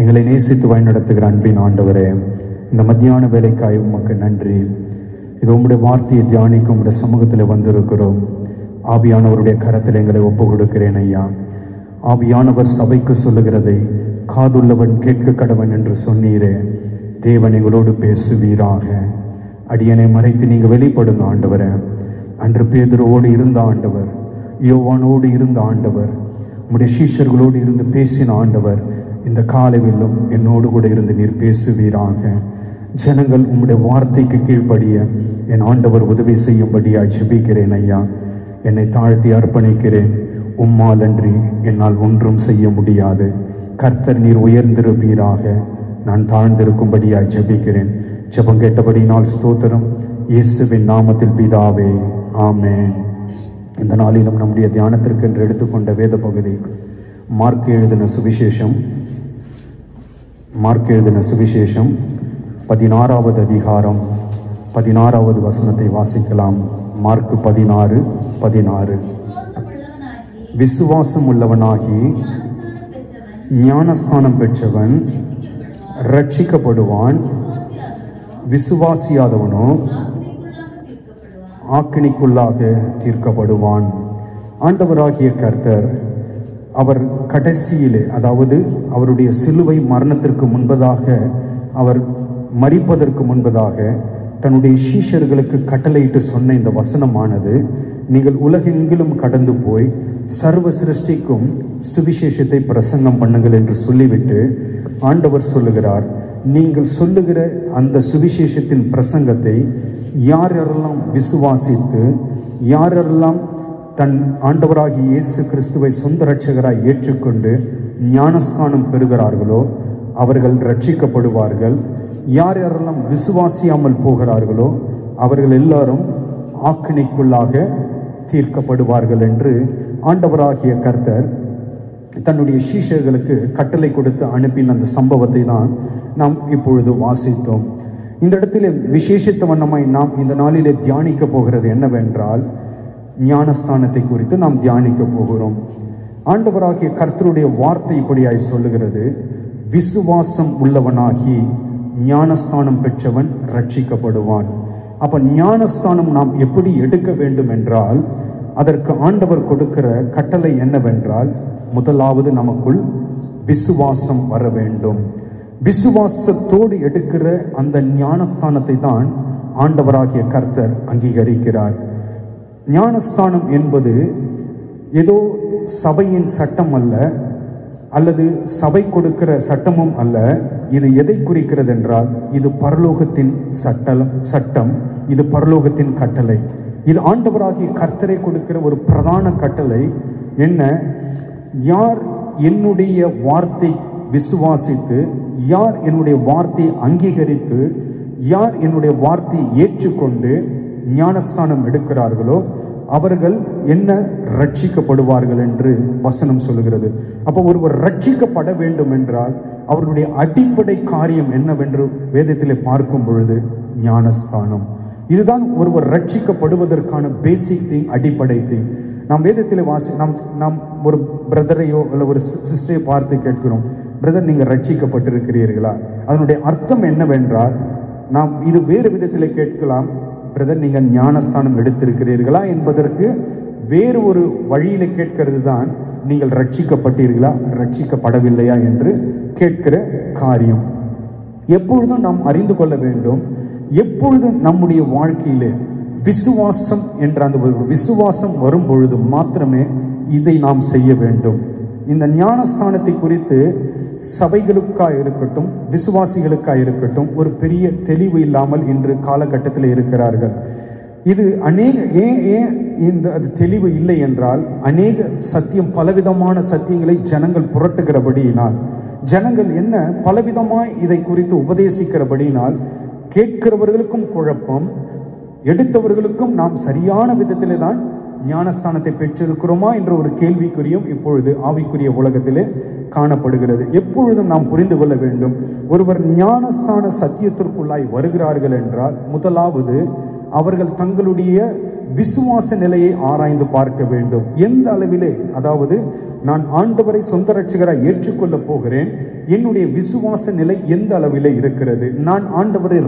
எங்களை நேசித்து வழிநடத்துகிற அன்பின் ஆண்டவரே, இந்த மத்தியான வேலைக்காய் உமக்கு நன்றி. இது உம்முடைய வார்த்தையை தியானிக்கும் உம்முடைய சமூகத்தில் வந்திருக்கிறோம். ஆவியானவருடைய கரத்தில் எங்களை ஒப்பு கொடுக்கிறேன் ஐயா. ஆவியானவர் சபைக்கு சொல்லுகிறதை காதுள்ளவன் கேட்க கடவன் என்று சொன்னீரே. தேவன் எங்களோடு பேசுவீராக. அடியனை மறைத்து நீங்க வெளிப்படுங்க ஆண்டவரே. அன்று பேதுருவோடு இருந்த ஆண்டவர், யோவானோடு இருந்த ஆண்டவர், உம்முடைய சீஷர்களோடு இருந்து பேசின ஆண்டவர், இந்த காலையிலும் என்னோடு கூட இருந்து நீர் பேசுவீராக. ஜனங்கள் உம்முடைய வார்த்தைக்கு கீழ்ப்படிய என் ஆண்டவர் உதவி செய்யும்படியாய் ஜெபிக்கிறேன் ஐயா. என்னை தாழ்த்தி அர்ப்பணிக்கிறேன். உம்மால் அன்றி என்னால் ஒன்றும் செய்ய முடியாது. கர்த்தர் நீர் உயர்ந்திருப்பீராக. நான் தாழ்ந்திருக்கும்படியாய் ஜெபிக்கிறேன். ஜெபம் கேட்டபடினால் ஸ்தோத்திரம். இயேசுவின் நாமத்தில் பிதாவே, ஆமென். இந்த நாளிலும் நம்முடைய தியானத்திற்கு என்று எடுத்துக்கொண்ட வேத பகுதி மார்க் எழுதின சுவிசேஷம் 16வது அதிகாரம் 16வது வசனத்தை வாசிக்கலாம். மார்க் 16:16. விசுவாசம் உள்ளவனாகி ஞானஸ்தானம் பெற்றவன் ரட்சிக்கப்படுவான், விசுவாசியாதவனோ ஆக்கினிக்குள்ளாக தீர்க்கப்படுவான். ஆண்டவராகிய கர்த்தர் அவர் கடைசியிலே, அதாவது அவருடைய சிலுவை மரணத்திற்கு முன்பதாக, அவர் மரிப்பதற்கு முன்பதாக தன்னுடைய சீஷர்களுக்கு கட்டளையிட்டு சொன்ன இந்த வசனமானது, நீங்கள் உலகெங்கிலும் கடந்து போய் சர்வ சிருஷ்டிக்கும் சுவிசேஷத்தை பிரசங்கம் பண்ணுங்கள் என்று சொல்லிவிட்டு ஆண்டவர் சொல்லுகிறார், நீங்கள் சொல்லுகிற அந்த சுவிசேஷத்தின் பிரசங்கத்தை யாரெல்லாம் விசுவாசித்து, யாரெல்லாம் தன் ஆண்டவராகிய இயேசு கிறிஸ்துவை சொந்த இரட்சகராய் ஏற்றுக்கொண்டு ஞானஸ்தானம் பெறுகிறார்களோ அவர்கள் ரட்சிக்கப்படுவார்கள். யார் யாரெல்லாம் விசுவாசியாமல் போகிறார்களோ அவர்கள் எல்லாரும் ஆக்கினைக்குள்ளாக தீர்க்கப்படுவார்கள் என்று ஆண்டவராகிய கர்த்தர் தன்னுடைய சீஷர்களுக்கு கட்டளை கொடுத்து அனுப்பின அந்த சம்பவத்தை தான் நாம் இப்பொழுது வாசித்தோம். இந்த இடத்திலே விசேஷித்த வண்ணமாய் நாம் இந்த நாளிலே தியானிக்க போகிறது என்னவென்றால், ஞானஸ்தானத்தை குறித்து நாம் தியானிக்க போகிறோம். ஆண்டவராகிய கர்த்தருடைய வார்த்தை இப்படியாய் சொல்லுகிறது, விசுவாசம் உள்ளவனாகி ஞானஸ்தானம் பெற்றவன் ரட்சிக்கப்படுவான். அப்ப ஞானஸ்தானம் நாம் எப்படி எடுக்க வேண்டும் என்றால், அதற்கு ஆண்டவர் கொடுக்கிற கட்டளை என்னவென்றால், முதலாவது நமக்குள் விசுவாசம் வர வேண்டும். விசுவாசத்தோடு எடுக்கிற அந்த ஞானஸ்தானத்தை தான் ஆண்டவராகிய கர்த்தர் அங்கீகரிக்கிறார். ஞானஸ்தானம் என்பது ஏதோ சபையின் சட்டம் அல்ல, அல்லது சபை கொடுக்கிற சட்டமும் அல்ல. இது எதை குறிக்கிறது என்றால், இது பரலோகத்தின் சட்டம், இது பரலோகத்தின் கட்டளை. இது ஆண்டவராகிய கர்த்தரை கொடுக்கிற ஒரு பிரதான கட்டளை. என்ன? யார் என்னுடைய வார்த்தை விசுவாசித்து, யார் என்னுடைய வார்த்தை அங்கீகரித்து, யார் என்னுடைய வார்த்தை ஏற்றுக்கொண்டு ஞானஸ்தானம் எடுக்கிறார்களோ அவர்கள் என்ன ரட்சிக்கப்படுவார்கள் என்று வசனம் சொல்லுகிறது. அப்போ ஒருவர் ரட்சிக்கப்பட வேண்டும் என்றால் அவர்களுடைய அடிப்படை காரியம் என்னவென்று வேதத்திலே பார்க்கும் பொழுது ஞானஸ்தானம். இதுதான் ஒருவர் ரட்சிக்கப்படுவதற்கான பேசிக் திங், அடிப்படை திங். நாம் வேதத்திலே நாம் ஒரு பிரதரையோ அல்ல ஒரு சிஸ்டரையோ பார்த்து கேட்கிறோம், பிரதர் நீங்க ரட்சிக்கப்பட்டிருக்கிறீர்களா? அதனுடைய அர்த்தம் என்னவென்றால், நாம் இது வேறு விதத்திலே கேட்கலாம், பிரதர் நீங்க ஞானஸ்தானம் எடுத்திருக்கிறீர்களா என்பதற்கு வேறு ஒரு வழியில கேட்கிறது தான் நீங்கள் ரட்சிக்கப்பட்டீர்களா ரட்சிக்கப்படவில்லையா என்று கேட்கிற காரியம். எப்பொழுதும் நாம் அறிந்து கொள்ள வேண்டும், எப்பொழுதும் நம்முடைய வாழ்க்கையிலே விசுவாசம் என்ற அந்த விசுவாசம் வரும் பொழுது மாத்திரமே இதை நாம் செய்ய வேண்டும். இந்த ஞானஸ்தானத்தை குறித்து சபைகளுக்காக இருக்கட்டும், விசுவாசிகளுக்காக இருக்கட்டும், ஒரு பெரிய தெளிவு இல்லாமல் இன்று காலகட்டத்தில் இருக்கிறார்கள். இது ஏன் இந்த தெளிவு இல்லை என்றால், அநேக சத்தியம், பலவிதமான சத்தியங்களை ஜனங்கள் புரட்டுகிறபடியினால், ஜனங்கள் என்ன பலவிதமாய் இதை குறித்து உபதேசிக்கிறபடியினால் கேட்கிறவர்களுக்கும் குழப்பம், எடுத்தவர்களுக்கும் நாம் சரியான விதத்திலே தான் ஞானஸ்தானத்தை பெற்றிருக்கிறோமா என்ற ஒரு கேள்விக்குறியும் இப்பொழுது ஆவிக்குரிய உலகத்திலே காணப்படுகிறது. எப்பொழுதும் நாம் புரிந்து கொள்ள வேண்டும், ஒருவர் ஞானஸ்தான சத்தியத்திற்குள்ளாய் வருகிறார்கள் என்றால் முதலாவது அவர்கள் தங்களுடைய விசுவாச நிலையை ஆராய்ந்து பார்க்க வேண்டும். எந்த அளவிலே, அதாவது நான் ஆண்டவரை சொந்த ரட்சகராய் ஏற்றுக்கொள்ள போகிறேன், என்னுடைய விசுவாச நிலை எந்த அளவிலே இருக்கிறது? நான் ஆண்டவரை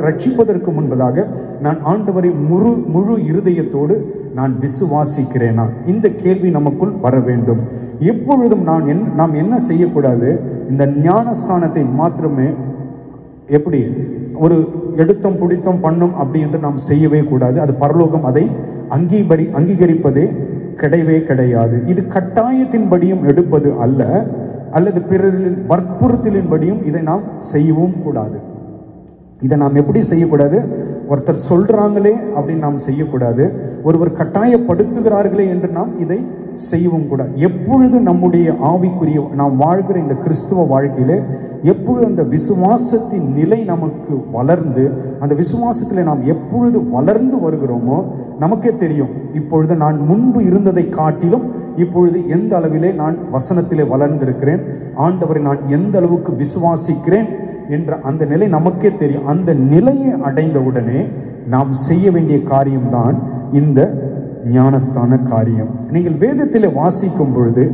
ரட்சிப்பதற்கு முன்பதாக நான் ஆண்டவரை முழு இருதயத்தோடு நான் விசுவாசிக்கிறேனா? இந்த கேள்வி நமக்குள் வர வேண்டும். எப்பொழுதும் நாம் என்ன செய்யக்கூடாது, இந்த ஞானஸ்தானத்தை மாத்திரமே எப்படி ஒரு எடுத்தம் பிடித்தம் பண்ணும் அப்படி என்று நாம் செய்யவே கூடாது. அது பரலோகம் அதை அங்கீகரிப்பதே கிடையவே கிடையாது. இது கட்டாயத்தின்படியும் எடுப்பது அல்ல, அல்லது பிறரின் வற்புறுத்தலின்படியும் இதை நாம் செய்யவும் கூடாது. இதை நாம் எப்படி செய்யக்கூடாது? ஒருத்தர் சொல்றாங்களே அப்படின்னு நாம் செய்யக்கூடாது. ஒருவர் கட்டாயப்படுத்துகிறார்களே என்று நாம் இதை செய்யவும் கூடாது. எப்பொழுது நம்முடைய ஆவிக்குரிய நாம் வாழ்கிற இந்த கிறிஸ்துவ வாழ்க்கையிலே எப்பொழுது அந்த விசுவாசத்தின் நிலை நமக்கு வளர்ந்து, அந்த விசுவாசத்திலே நாம் எப்பொழுது வளர்ந்து வருகிறோமோ நமக்கே தெரியும், இப்பொழுது நான் முன்பு இருந்ததை காட்டிலும் இப்பொழுது எந்த அளவிலே நான் வசனத்திலே வளர்ந்திருக்கிறேன், ஆண்டவரை நான் எந்த அளவுக்கு விசுவாசிக்கிறேன் என்ற அந்த நிலை நமக்கே தெரியும். அந்த நிலையை அடைந்தவுடனே நாம் செய்ய வேண்டிய காரியம்தான் இந்த ஞானஸ்தான காரியம். நீங்கள் வேதத்திலே வாசிக்கும் பொழுது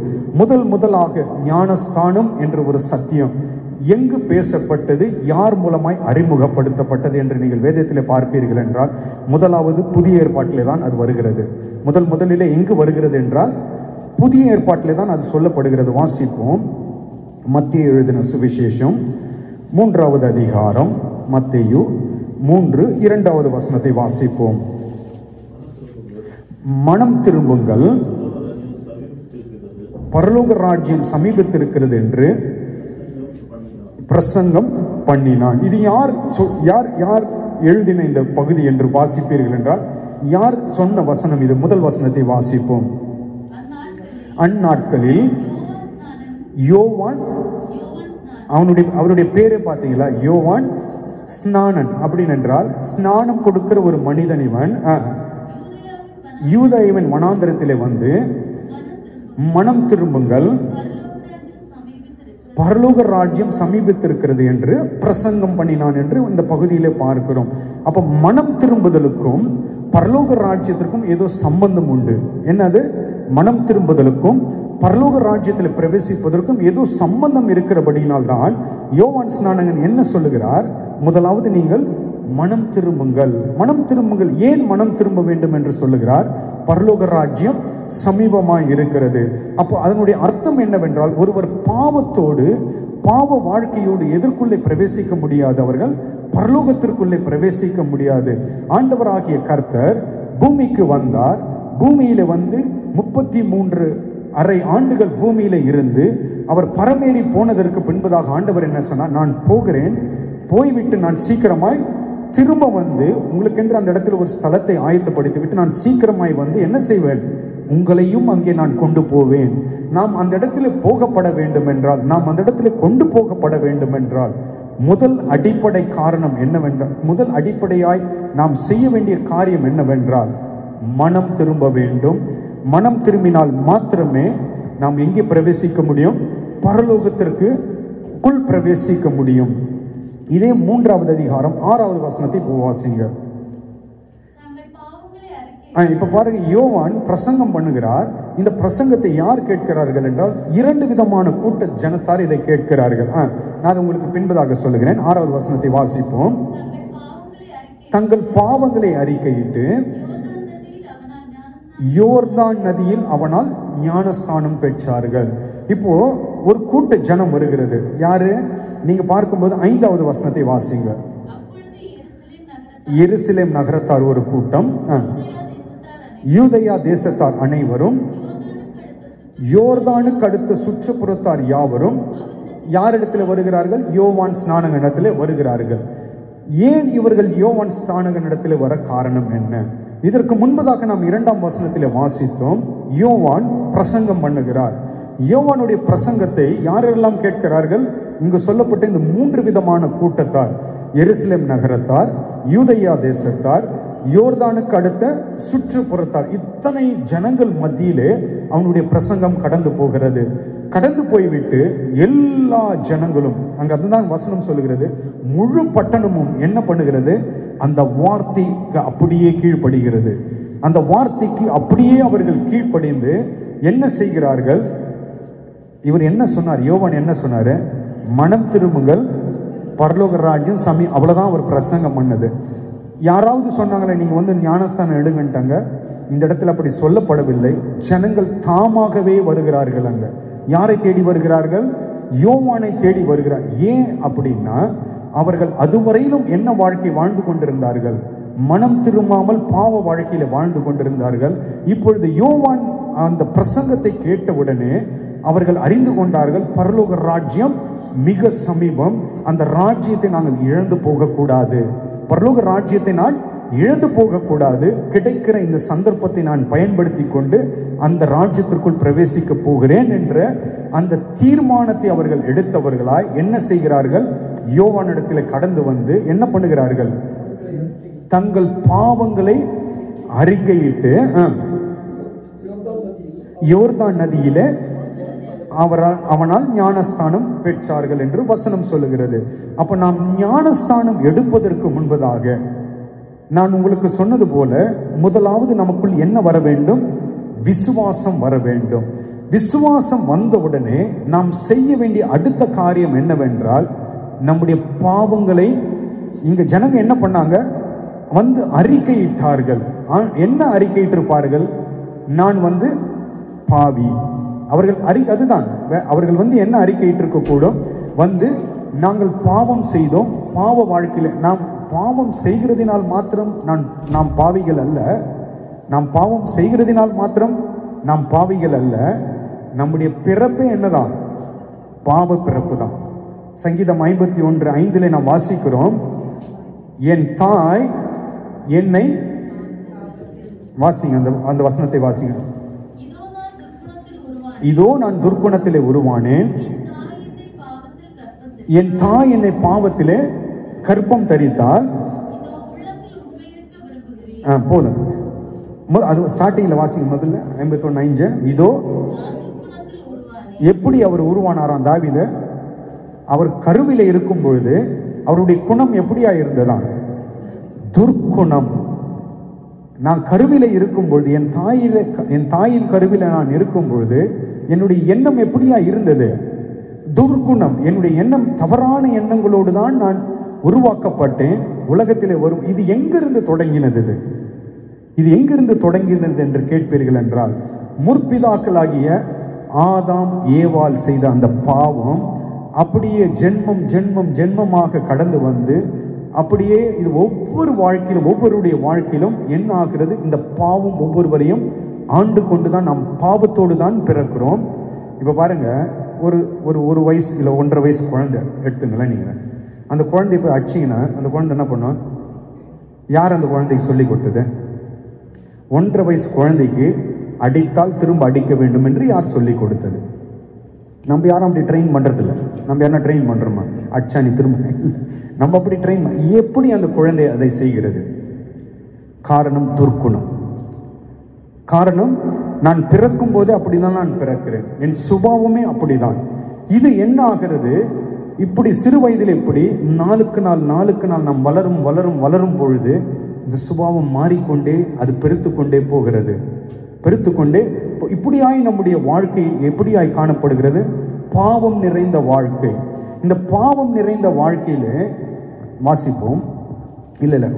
முதலாக ஞானஸ்தானம் என்ற ஒரு சத்தியம் எங்கு பேசப்பட்டது, யார் மூலமாய் அறிமுகப்படுத்தப்பட்டது என்று நீங்கள் வேதத்திலே பார்ப்பீர்கள் என்றால், முதலாவது புதிய ஏற்பாட்டிலே தான் அது வருகிறது. முதலிலே எங்கு வருகிறது என்றால் புதிய ஏற்பாட்டிலே தான் அது சொல்லப்படுகிறது. வாசிப்போம். மத்தேயு எழுதின சுவிசேஷம் 3வது அதிகாரம், மத்தேயு 3:2 வசனத்தை வாசிப்போம். மனம் திரும்புங்கள், பரலோக ராஜ்யம் சமீபத்திருக்கிறது என்று பிரசங்கம் பண்ணினான். இது யார் எழுதின இந்த பகுதி என்று வாசிப்பீர்கள் என்றால், யார் சொன்ன வசனம் இது? முதல் வசனத்தை வாசிப்போம். அந்நாட்களில் யோவான், அவருடைய பேரே பார்த்தீங்களா? யோவான் ஸ்நானன். அப்படின்னு என்றால் ஸ்நானம் கொடுக்கிற ஒரு மனிதன் இவன். யூதேயாவின் வனாந்தரத்திலே வந்து மனம் திரும்புங்கள், பரலோக ராஜ்யம் சமீபித்திருக்கிறது என்று பிரசங்கம் பண்ணினான் என்று இந்த பகுதியிலே பார்க்கிறோம். அப்ப மனம் திரும்புதலுக்கும் பரலோக ராஜ்யத்திற்கும் ஏதோ சம்பந்தம் உண்டு. என்னது? மனம் திரும்புதலுக்கும் பரலோக ராஜ்யத்தில் பிரவேசிப்பதற்கும் ஏதோ சம்பந்தம் இருக்கிறபடியினால் தான் யோவான் ஸ்நானகன் என்ன சொல்லுகிறார்? முதலாவது நீங்கள் மனம் திரும்புங்கள். மனம் திரும்புங்கள். ஏன் மனம் திரும்ப வேண்டும் என்று சொல்லுகிறார்? பரலோக ராஜ்யம் சமீபமாய் இருக்கிறது. அப்போ அதனுடைய அர்த்தம் என்னவென்றால், ஒருவர் பாவத்தோடு பாவ வாழ்க்கையோடு எதற்குள்ளே பிரவேசிக்க முடியாது, அவர்கள் பரலோகத்திற்குள்ளே பிரவேசிக்க முடியாது. ஆண்டவராகிய கர்த்தர் பூமிக்கு வந்தார். பூமியில வந்து 33.5 ஆண்டுகள் பூமியில இருந்து அவர் பரமேறி போனதற்கு பின்பதாக ஆண்டவர் என்ன சொன்னார்? நான் போகிறேன், போய்விட்டு நான் சீக்கிரமாய் திரும்ப வந்து உங்களுக்கென்று அந்த இடத்துல ஒரு ஸ்தலத்தை ஆயத்தப்படுத்தி விட்டு நான் சீக்கிரமாய் வந்து என்ன செய்வேன்? உங்களையும் அங்கே நான் கொண்டு போவேன். நாம் அந்த இடத்துல போகப்பட வேண்டும் என்றால், நாம் அந்த இடத்துல கொண்டு போகப்பட வேண்டும் என்றால், முதல் அடிப்படை காரணம் என்னவென்றால், முதல் அடிப்படையாய் நாம் செய்ய வேண்டிய காரியம் என்னவென்றால், மனம் திரும்ப வேண்டும். மனம் திரும்பினால் மாத்திரமே நாம் எங்கே பிரவேசிக்க முடியும்? பரலோகத்திற்கு பிரவேசிக்க முடியும். இதே 3வது அதிகாரம் 6வது வசனத்தை வாசிங்க. இப்ப பாருங்க, யோவான் பிரசங்கம் பண்ணுகிறார். இந்த பிரசங்கத்தை யார் கேட்கிறார்கள் என்றால், 2 விதமான கூட்ட ஜனத்தார் இதை கேட்கிறார்கள். நான் உங்களுக்கு பின்பதாக சொல்லுகிறேன். 6வது வசனத்தை வாசிப்போம். தங்கள் பாவங்களை அறிக்கையிட்டு யோர்தான் நதியில் அவனால் ஞானஸ்தானம் பெற்றார்கள். இப்போ ஒரு கூட்ட ஜனம் வருகிறது. யாரு? நீங்க பார்க்கும்போது 5வது வசனத்தை வாசிங்க. எருசலேம் நகரத்தார் ஒரு கூட்டம், யூதேயா தேசத்தார் அனைவரும், யோர்தானுக்கு அடுத்த சுற்றுப்புறத்தார் யாவரும் யாரிடத்தில் வருகிறார்கள்? யோவான் ஸ்நானகனிடத்திலே வருகிறார்கள். ஏன் இவர்கள் யோவான் ஸ்நானகனிடத்திலே வர காரணம் என்ன? இதற்கு முன்பதாக நாம் 2ஆம் வசனத்திலே வாசித்தோம். யோவான் பிரசங்கம் பண்ணுகிறார். யோவானுடைய பிரசங்கத்தை யாரெல்லாம் கேட்கிறார்கள்? இங்கு சொல்லப்பட்ட இந்த 3 விதமான கூட்டத்தார், எருசலேம் நகரத்தார், யூதேயா தேசத்தார், யோர்தானுக்கு அடுத்த சுற்றுப்புறத்தார், இத்தனை ஜனங்கள் மத்தியிலே அவனுடைய பிரசங்கம் கடந்து போகிறது. கடந்து போய்விட்டு எல்லா ஜனங்களும், அங்க அதுதான் வசனம் சொல்லுகிறது, முழு பட்டணமும் என்ன பண்ணுகிறது? அந்த வார்த்தைக்கு அப்படியே கீழ்ப்படுகிறது. அந்த வார்த்தைக்கு அப்படியே அவர்கள் கீழ்ப்படிந்து என்ன செய்கிறார்கள்? இவர் என்ன சொன்னார்? யோவான் என்ன சொன்னாரு? மனம் திரும்புங்கள், பரலோக ராஜ்யம் சமீ. அவ்வளவுதான் அவர் பிரசங்கம் பண்ணது. யாராவது சொன்னாங்களே நீங்க வந்து ஞானஸ்தானம் எடுங்கன்ட்டாங்க? இந்த இடத்துல அப்படி சொல்லப்படவில்லை. ஜனங்கள் தாமாகவே வருகிறார்கள். அங்க யாரை தேடி வருகிறார்கள்? யோவானை தேடி வருகிறார். ஏன் அப்படின்னா, அவர்கள் அதுவரையிலும் என்ன வாழ்க்கை வாழ்ந்து கொண்டிருந்தார்கள்? மனம் திரும்பாமல் பாவ வாழ்க்கையில வாழ்ந்து கொண்டிருந்தார்கள். இப்பொழுது யோவான் அந்த பிரசங்கத்தை கேட்டவுடனே அவர்கள் அறிந்து கொண்டார்கள், பரலோக ராஜ்யம் மிக சமீபம். அந்த ராஜ்யத்தை நாங்கள் இழந்து போகக்கூடாது. பரலோக ராஜ்யத்தை நான் இழந்து போகக்கூடாது. கிடைக்கிற இந்த சந்தர்ப்பத்தை நான் பயன்படுத்தி கொண்டு அந்த ராஜ்யத்திற்குள் பிரவேசிக்க போகிறேன் என்ற அந்த தீர்மானத்தை அவர்கள் எடுத்தவர்களாய் என்ன செய்கிறார்கள்? யோவானிடத்தில் கடந்து வந்து என்ன பண்ணுகிறார்கள்? தங்கள் பாவங்களை அறிக்கையிட்டு யோர்தான் நதியில அவனால் ஞானஸ்தானம் பெற்றார்கள் என்று வசனம் சொல்லுகிறது. அப்ப நாம் ஞானஸ்தானம் எடுப்பதற்கு முன்பதாக நான் உங்களுக்கு சொன்னது போல முதலாவது நமக்குள் என்ன வர வேண்டும்? விசுவாசம் வர வேண்டும். விசுவாசம் வந்தவுடனே நாம் செய்ய வேண்டிய அடுத்த காரியம் என்னவென்றால், நம்முடைய பாவங்களை இங்க ஜனங்க என்ன பண்ணாங்க? வந்து அறிக்கையிட்டார்கள். என்ன அறிக்கையிட்டிருப்பார்கள்? நான் வந்து பாவி. அவர்கள் அதுதான் அவர்கள் வந்து என்ன அறிக்கையிட்டிருக்க கூடும்? வந்து நாங்கள் பாவம் செய்தோம், பாவ வாழ்க்கையில நாம் பாவம் செய்கிறதினால் மாத்திரம் நாம் பாவிகள் அல்ல. நாம் பாவம் செய்கிறதினால் மாத்திரம் நாம் பாவிகள் அல்ல. நம்முடைய பிறப்பே என்னதான்? பாவ பிறப்பு தான். சங்கீதம் 51:5 நாம் வாசிக்கிறோம், என் தாய் என்னை, வாசிங்க அந்த வசனத்தை வாசிங்க. இதோ நான் துர்க்குணத்திலே உருவானேன், என் தாய் என்னை பாவத்திலே கற்பம் தரித்தால். போதும், அது ஸ்டார்டிங்ல வாசிங்க முதல்ல 51:5. இதோ எப்படி அவர் உருவானாராம் தாவீது? அவர் கருவில இருக்கும் பொழுது அவருடைய குணம் எப்படியா இருந்ததான்? துர்க்குணம். நான் கருவில இருக்கும் பொழுது, என் தாயின் கருவில நான் இருக்கும் பொழுது என்னுடைய எண்ணம் எப்படியா இருந்தது? துர்க்குணம். என்னுடைய எண்ணம் தவறான எண்ணங்களோடு தான் நான் உருவாக்கப்பட்டேன். உலகத்திலே வரும் இது எங்கிருந்து தொடங்கினது? இது எங்கிருந்து தொடங்கினது என்று கேட்பீர்கள் என்றால், முற்பிதாக்களாகிய ஆதாம் ஏவாள் செய்த அந்த பாவம் அப்படியே ஜென்மமாக கடந்து வந்து அப்படியே இது ஒவ்வொரு வாழ்க்கையிலும், ஒவ்வொருடைய வாழ்க்கையிலும் என்ன ஆகிறது? இந்த பாவம் ஒவ்வொருவரையும் ஆண்டு கொண்டுதான் நாம் பாவத்தோடு தான் பிறக்கிறோம். இப்ப பாருங்க, ஒரு வயசு இல்லை 1.5 வயசு குழந்தை எடுத்துங்களேன். நீங்க அந்த குழந்தை போய் அடிச்சிங்கன்னா அந்த குழந்தை என்ன பண்ணும்? யார் அந்த குழந்தைக்கு சொல்லி கொடுத்தது? 1.5 வயசு குழந்தைக்கு அடித்தால் திரும்ப அடிக்க வேண்டும் என்று யார் சொல்லி கொடுத்தது? நம்ம யாரும் அப்படி ட்ரெயின் பண்றதில்லை. நம்ம யாரா ட்ரெயின் பண்றோமா? அடிச்சா நீ திரும்ப, நம்ம அப்படி ட்ரெயின். எப்படி அந்த குழந்தை அதை செய்கிறது? காரணம் துர்க்குணம். காரணம், நான் பிறக்கும் போதே அப்படிதான் நான் பிறக்கிறேன். என் சுபாவமே அப்படிதான். இது என்ன ஆகிறது? இப்படி சிறு வயதில் இப்படி நாளுக்கு நாள் நாம் வளரும் பொழுது இந்த சுபாவம் மாறிக்கொண்டே அது பெருத்துக்கொண்டே போகிறது. பெருத்துக்கொண்டே இப்படியாய் நம்முடைய வாழ்க்கை எப்படியாய் காணப்படுகிறது? பாவம் நிறைந்த வாழ்க்கை. இந்த பாவம் நிறைந்த வாழ்க்கையில வாசிப்போம். இல்ல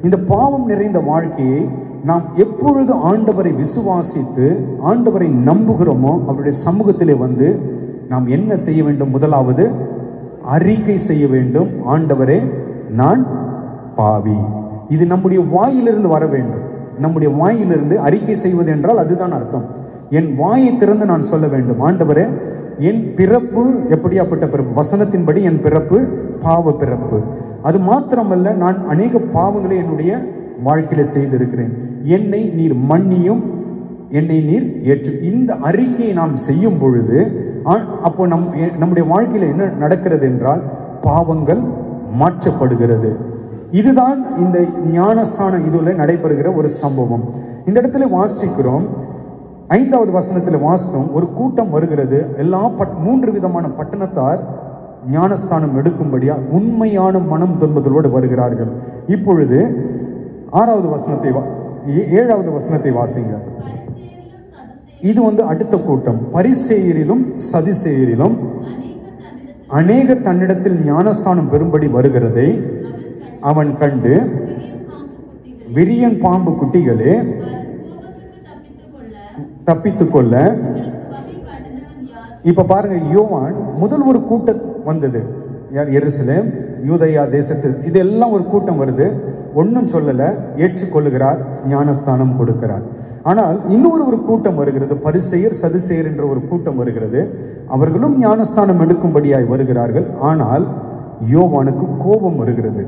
இந்த பாவம் நிறைந்த வாழ்க்கையை நாம் எப்பொழுது ஆண்டவரை விசுவாசித்து ஆண்டவரை நம்புகிறோமோ அவருடைய சமூகத்திலே வந்து நாம் என்ன செய்ய வேண்டும்? முதலாவது அறிக்கை செய்ய வேண்டும், ஆண்டவரே நான் பாவி. இது நம்முடைய வாயிலிருந்து வர வேண்டும். நம்முடைய வாயிலிருந்து அறிக்கை செய்வது என்றால் அதுதான் அர்த்தம். என் வாயை திறந்து நான் சொல்ல வேண்டும், ஆண்டவரே என் பிறப்பு எப்படியாப்பட்ட பிறப்பு? வசனத்தின்படி என் பிறப்பு பாவ பிறப்பு. அது மாத்திரமல்ல, நான் அநேக பாவங்களை என்னுடைய வாழ்க்கையில செய்திருக்கிறேன். என்னை நீர் மன்னியும், என்னை நீர் ஏற்று. இந்த அறிக்கையை நாம் செய்யும் பொழுது அப்போ நம்முடைய வாழ்க்கையில என்ன நடக்கிறது என்றால் பாவங்கள் மாற்றப்படுகிறது. இதுதான் இந்த ஞானஸ்தான இதுல நடைபெறுகிற ஒரு சம்பவம். இந்த இடத்துல வாசிக்கிறோம், 5வது வசனத்தில் வாசித்தோம், ஒரு கூட்டம் வருகிறது. எல்லா 3 விதமான பட்டணத்தார் ஞானஸ்தானம் எடுக்கும்படியா உண்மையான மனம் திரும்புதலோடு வருகிறார்கள். இப்பொழுது 6வது வசனத்தை 7வது வசனத்தை வாசிங்க. இது அடுத்த கூட்டம். பரிசேயரிலும் சதுசேயரிலும் அநேக தன்னிடத்தில் ஞானஸ்தானம் பெறும்படி வருகிறதை அவன் கண்டு, விரியன் பாம்பு குட்டிகளே, தப்பித்துக்கொள்ள. இப்ப பாருங்க, யோவான் முதல் ஒரு கூட்டம் வந்தது. யார்? எருசலேம், யூதயா தேசத்து. இதெல்லாம் ஒரு கூட்டம் வருது. ஒன்னும் சொல்லல, ஏற்றுக்கொள்ளுகிறார், ஞானஸ்தானம் கொடுக்கிறார். ஆனால் இன்னொரு ஒரு கூட்டம் வருகிறது, பரிசேயர் சதுசேயர் என்ற ஒரு கூட்டம் வருகிறது. அவர்களும் ஞானஸ்தானம் எடுக்கும்படியாய் வருகிறார்கள். ஆனால் யோவானுக்கு கோபம் வருகிறது.